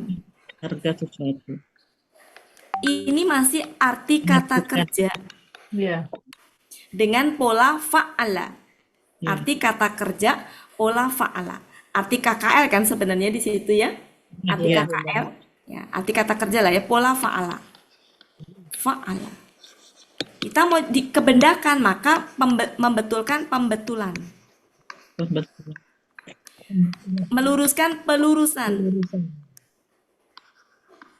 Harga sesuatu. Ini masih arti kata kerja Iya. dengan pola fa'ala. Ya. Arti kata kerja pola fa'ala. Arti KKL kan sebenarnya di situ ya. Arti Iya. KKL. Ya, arti kata kerja lah ya, pola fa'ala. Fa'ala. Kita mau dikebendakan, maka membetulkan pembetulan. Betul. Meluruskan pelurusan.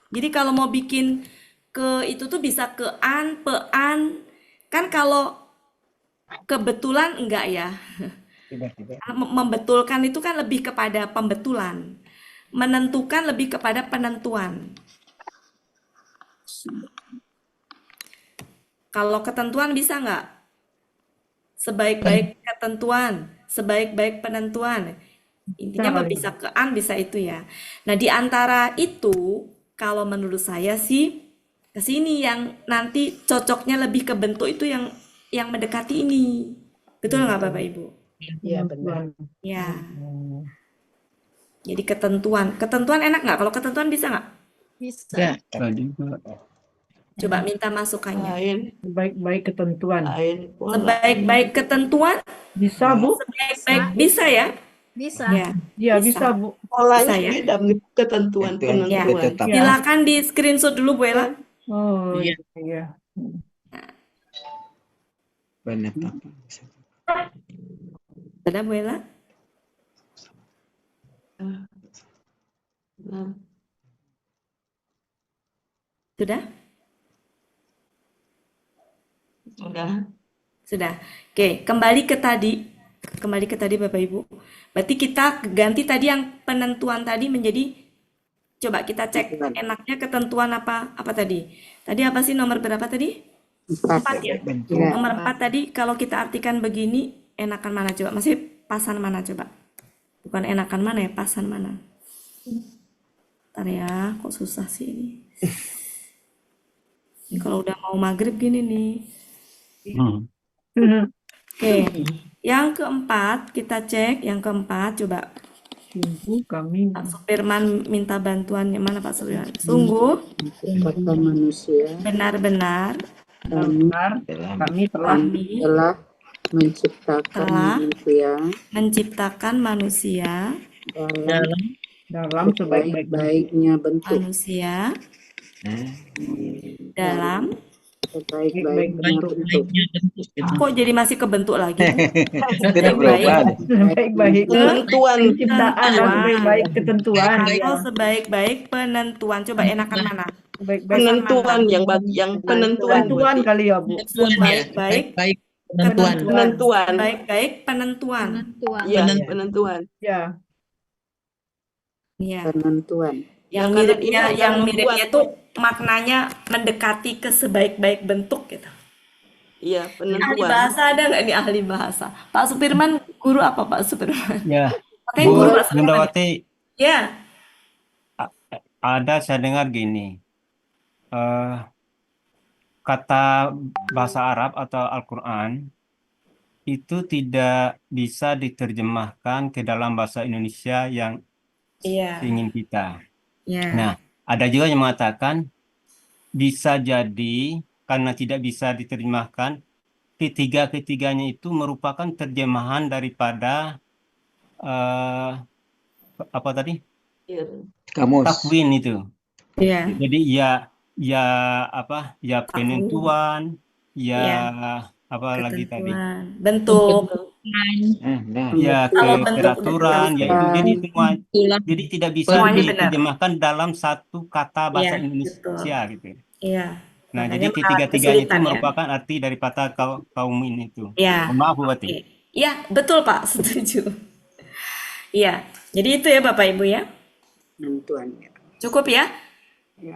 Jadi kalau mau bikin ke itu tuh bisa ke an, pean. Kan kalau kebetulan enggak ya. Membetulkan itu kan lebih kepada pembetulan. Menentukan lebih kepada penentuan. Kalau ketentuan bisa nggak? Sebaik-baik ketentuan, sebaik-baik penentuan. Intinya mah bisa ke an, bisa itu ya. Nah, di antara itu, kalau menurut saya sih ke sini yang nanti cocoknya lebih ke bentuk itu yang mendekati ini. Betul nggak Bapak Ibu? Iya benar. Ya. Jadi ketentuan. Ketentuan enak nggak? Kalau ketentuan bisa nggak? Ya. Coba minta masukannya. Lain. Baik-baik ketentuan. Lain. Sebaik-baik ketentuan, Bisa, Bu? sebaik-baik bisa ya? Bisa. Ya. Iya, bisa, Bu. Bisa ya? Beda ketentuan Itu yang Ya. tetap. Silakan di screenshot dulu Bu Ella. Oh, Iya. iya. Penetapan. Ada Bu Ella? Sudah? Sudah. Oke, kembali ke tadi. Kembali ke tadi Bapak Ibu. Berarti kita ganti tadi yang penentuan tadi menjadi, coba kita cek enaknya ketentuan apa tadi. Tadi apa sih nomor berapa tadi? 4 ya? Nomor 4 tadi kalau kita artikan begini, enakan mana coba? Masih pasan mana coba? Bukan enakan mana ya, pasan mana? Ntar ya, kok susah sih ini. Ini kalau udah mau maghrib gini nih. Oke, yang keempat kita cek, yang keempat coba. Sungguh kami Pak Supirman minta bantuannya mana Pak Supirman? Sungguh Kata manusia benar-benar benar kami telah telah menciptakan manusia menciptakan manusia dalam sebaik-baik baik-baiknya bentuk, manusia dalam sebaik-baiknya bentuk. kok jadi masih kebentuk lagi? Tidak berubah. sebaik-baik Penentuan. penciptaan dan sebaik-baik ketentuan. Atau sebaik-baik penentuan. Coba enakan mana? Sebaik-baik Penentuan yang penentuan. penentuan kali ya, Bu. Sebaik-baik Penentuan. Penentuan. Sebaik-baik penentuan. Iya, penentuan. Ya. Iya. Penentuan. Yang Karena miripnya, ini yang akan miripnya membuat- tuh maknanya mendekati ke sebaik-baik bentuk gitu. Iya, Ahli penentuan. bahasa ada nggak nih ahli bahasa? Pak Supirman guru apa Pak Supirman? Ya, Katanya guru Bu Pak Supirman. Bundawati, Ya, ada saya dengar gini, kata bahasa Arab atau Al-Quran itu tidak bisa diterjemahkan ke dalam bahasa Indonesia yang iya, ingin kita. iya. Nah, ada juga yang mengatakan bisa jadi karena tidak bisa diterjemahkan, ketiga-ketiganya itu merupakan terjemahan daripada apa tadi? Kamus. Takwin itu. Iya. Jadi ya apa? Ya Takwin. penentuan, ya Iya. apa lagi tadi? Ketentuan, bentuk. Nah, Ya Kalau bentuk peraturan, ya itu jadi semua. Jadi tidak bisa Semuanya benar. diterjemahkan dalam satu kata bahasa Iya, Indonesia gitu. Iya. Nah, Makanya jadi mengalami ketiga-tiganya itu kesulitan ya. merupakan arti daripada kaum ini itu. Iya. Mohon maaf Bu Wati. Oke. Iya, betul Pak, setuju. Iya. Jadi itu ya Bapak Ibu ya. Penentuan. Cukup ya?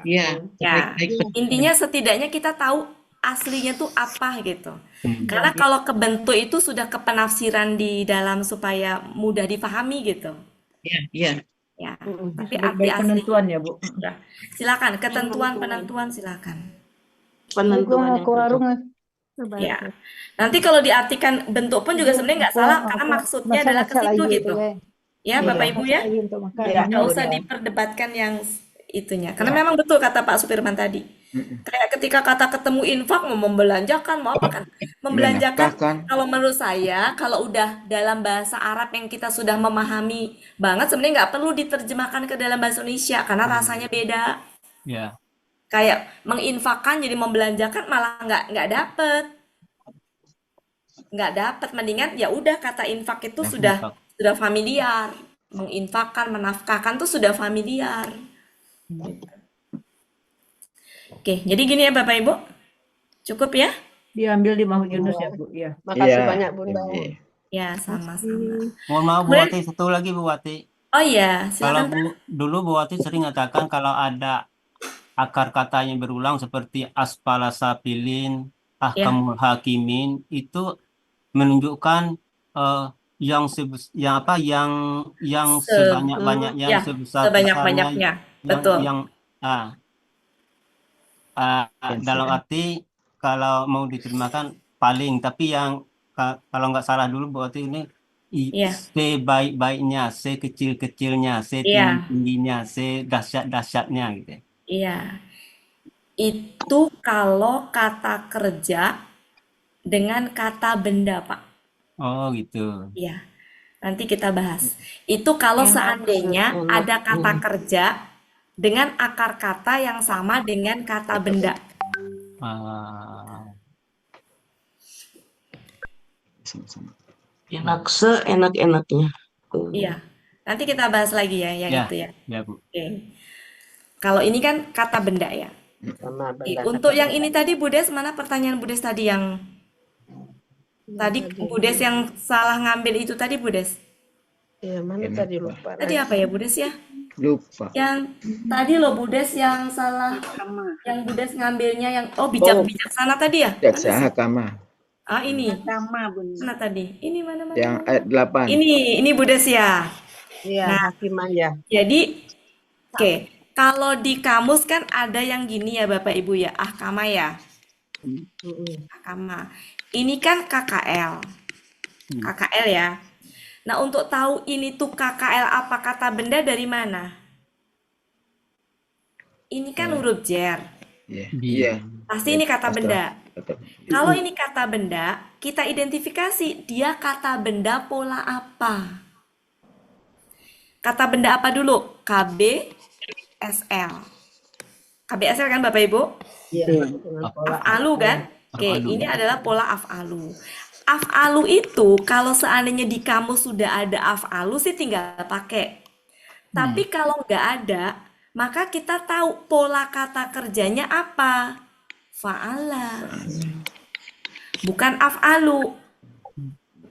Iya. Ya. Intinya setidaknya kita tahu aslinya tuh apa gitu. Karena kalau kebentuk itu sudah kepenafsiran di dalam supaya mudah dipahami gitu. Iya, iya. Ya. Tapi arti Sebaik-baik asli. penentuan ya, Bu. Sudah. Silakan ketentuan penentuan silakan. Penentuan yang cocok. Ya. Nanti kalau diartikan bentuk pun juga sebenarnya nggak salah karena maksudnya adalah ke situ gitu. Ya, Iya. Bapak Ibu ya. Makasih untuk Iya, makannya. Nggak usah udah. diperdebatkan yang itunya. Karena Ya. memang betul kata Pak Supirman tadi. Mm-mm. Kayak ketika kata ketemu infak, mau membelanjakan, mau apa kan. Membelanjakan, Menafkahkan. kalau menurut saya, kalau udah dalam bahasa Arab yang kita sudah memahami banget, sebenarnya nggak perlu diterjemahkan ke dalam bahasa Indonesia. Karena rasanya beda. Ya, Kayak menginfakkan jadi membelanjakan malah nggak dapet. Nggak dapet. Mendingan ya udah kata infak itu Nafkah. sudah familiar. Menginfakkan, menafkahkan tuh sudah familiar. Oke, jadi gini ya Bapak Ibu. Cukup ya? Diambil di Mau Yunus ya, Bu. Ya. Makasih Iya. banyak Bunda. Iya. Ya, sama-sama. mohon maaf Bu Kemudian, Wati, satu lagi Bu Wati. oh iya, Kalau silakan Pak. dulu Bu Wati sering katakan kalau ada akar katanya berulang seperti asfala safilin, Ya, ahkamul hakimin, itu menunjukkan yang sebanyak-banyaknya, ya, sebesar-besarnya, sebanyak-banyaknya. Betul. yang dalam arti kalau mau diterjemahkan paling, tapi yang kalau nggak salah dulu berarti ini Iya, sebaik-baiknya, sekecil-kecilnya, iya, setinggi-tingginya, sedahsyat-dahsyatnya gitu. iya. Itu kalau kata kerja dengan kata benda, Pak. Oh gitu. Iya, nanti kita bahas. Itu kalau Enak, seandainya enak. ada kata kerja dengan akar kata yang sama dengan kata benda. Ah, Sama-sama. Enak seenak-enaknya. Iya, nanti kita bahas lagi ya yang ya, itu ya. ya Bu. Oke. Kalau ini kan kata benda ya. Sama Oke, benda untuk kata yang benda. ini tadi Budes, mana pertanyaan Budes tadi yang tadi Budes yang salah ngambil itu tadi Budes? Iya, mana Enak, tadi Pak. lupa Tadi lagi. apa ya Budes ya? Lupa. Yang tadi loh Budes yang salah, Sama. yang Budes ngambilnya yang bijaksana tadi ya? Mana Jaksa sih? Hakama. Ah ini, Sama, Bunda. mana tadi? Ini mana? Yang ayat 8. Ini Budes ya. Iya, Nah, hakiman ya. jadi oke, kalau di kamus kan ada yang gini ya Bapak Ibu ya, ahkama ya, Mm-mm. ahkama. Ini kan KKL, KKL ya. Nah, untuk tahu ini tuh KKL apa kata benda dari mana? Ini kan huruf jer, Iya. Di Iya. pasti ini kata Pasti. benda. Kata. Kalau ini kata benda, kita identifikasi dia kata benda pola apa. Kata benda apa dulu? KBSL. KBSL kan Bapak Ibu? Iya, dengan pola Af'alu kan? Oke, Af'alu. ini adalah pola af'alu. Af'alu itu kalau seandainya di kamus sudah ada af'alu sih tinggal pakai. Tapi kalau nggak ada, maka kita tahu pola kata kerjanya apa. Fa'ala. Bukan af'alu.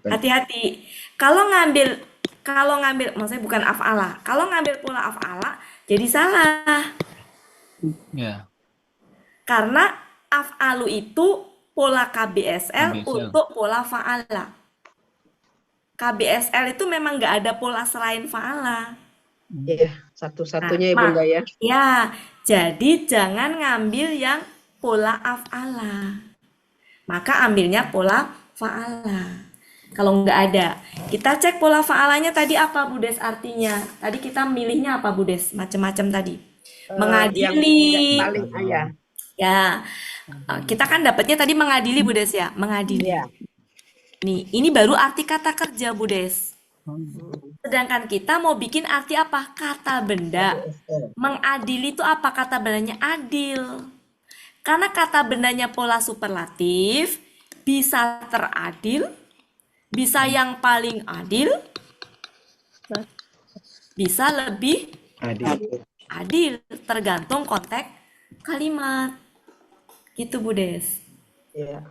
Hati-hati. Kalau ngambil, maksudnya bukan af'ala. Kalau ngambil pola af'ala, jadi salah. ya, Karena af'alu itu pola KBSL KBSL. untuk pola fa'ala. KBSL itu memang nggak ada pola selain fa'ala. Iya, satu-satunya ya Nah, Bunda ya. ya, jadi jangan ngambil yang pola af'ala. Maka ambilnya pola fa'ala. Kalau nggak ada, kita cek pola fa'alanya tadi apa Budes artinya. Tadi kita milihnya apa Budes? Macam-macam tadi. Yang Mengadili. paling ayah. Ya, kita kan dapatnya tadi mengadili Budes ya, mengadili. Iya. Nih, ini baru arti kata kerja Budes. Sedangkan kita mau bikin arti apa? Kata benda. Mengadili itu apa kata bendanya? Adil. Karena kata bendanya pola superlatif, bisa teradil, bisa yang paling adil, bisa lebih adil, tergantung konteks kalimat. Gitu Budes. Iya.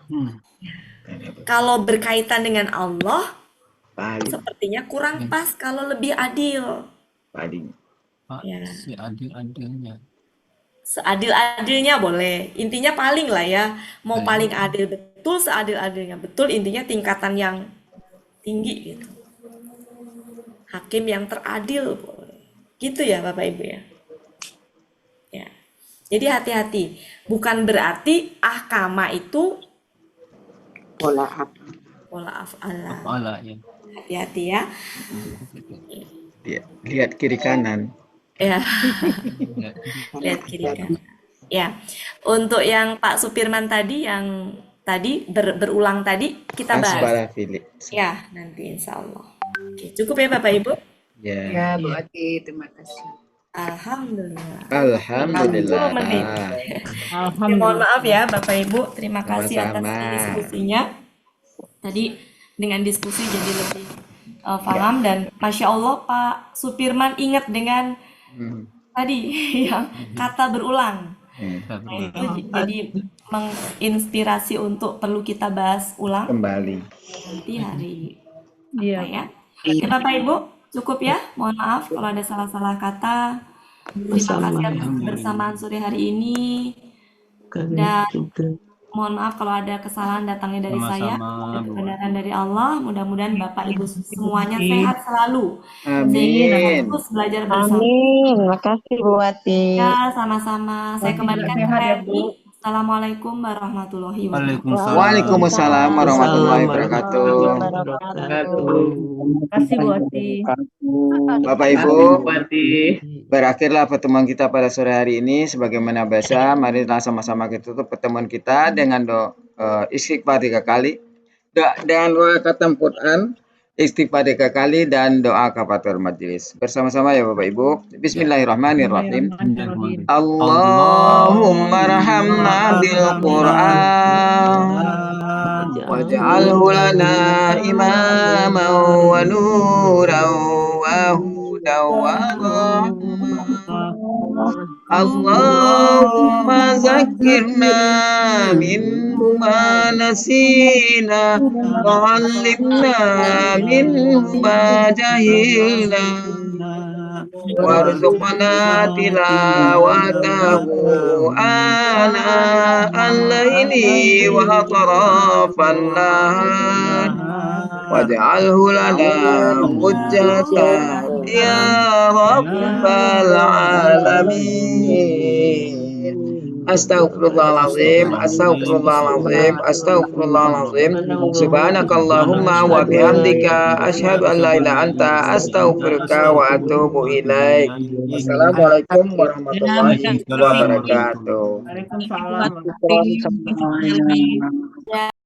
Kalau berkaitan dengan Allah, Paling. sepertinya kurang pas kalau lebih adil. Paling. Ya. Si adil-adilnya. Seadil-adilnya boleh. Intinya paling lah ya. Mau paling adil betul, seadil-adilnya betul. Intinya tingkatan yang tinggi gitu. Hakim yang teradil boleh. Gitu ya Bapak Ibu ya. Ya. Jadi hati-hati. Bukan berarti ahkama itu Pola apa? pola af'ala. Kepala ya. Hati-hati ya. Lihat kiri kanan. Ya, lihat kiri kanan. Ya, untuk yang Pak Supirman tadi, yang tadi berulang tadi, kita bahas. Asbala Philip. Ya, nanti insya Allah. Oke, cukup ya Bapak Ibu? Ya. Ya, Bu Ati, terima kasih. Alhamdulillah. 10 Alhamdulillah. menit. Oke, mohon maaf ya Bapak Ibu, terima kasih atas Sama-sama. diskusinya. Tadi dengan diskusi jadi lebih paham dan Masya Allah Pak Supirman ingat dengan tadi yang kata berulang. Nah, itu jadi menginspirasi untuk perlu kita bahas ulang Kembali. nanti hari apa ya. Oke Bapak Ibu, cukup ya. Mohon maaf kalau ada salah-salah kata. Terima kasih atas kebersamaan sore hari ini. Dan mohon maaf kalau ada kesalahan datangnya dari saya. Sama-sama, Ada Bu. kebenaran dari Allah. Mudah-mudahan Bapak Ibu semuanya sehat selalu. Amin. Sehingga terus belajar bersama. Amin. Makasih Bu Ati. Ya, sama-sama. Saya kembalikan ke Reni. Assalamualaikum warahmatullahi wabarakatuh. Waalaikumsalam warahmatullahi wabarakatuh. Terima kasih Bu Ati. Bapak Ibu, berakhirlah pertemuan kita pada sore hari ini. Sebagaimana biasa, marilah sama-sama kita tutup pertemuan kita dengan istighfar 3 kali, dengan doa khatam Quran, istighfar 3 kali, dan doa kafaratul majelis. Bersama-sama ya Bapak Ibu. Bismillahirrahmanirrahim. Allahumma rahamna bil Qur'an waj'alhu lana imaman wa nuran wa hudan wa rahmah. Allahumma zakkirna minhu ma nasina wa 'allimna minhu ma jahilna warzuqna tilawatahu ana al-laili wa atrafan nahar waj'alhu lana hujjatan ya rabbal alamin. Astaghfirullahaladzim, astaghfirullahaladzim, astaghfirullahaladzim. Subhanakallahumma wa bihamdika asyhadu an la ilaha anta astaghfiruka wa atubu ilaik. Assalamualaikum warahmatullahi wabarakatuh. Waalaikumsalam. Terima kasih.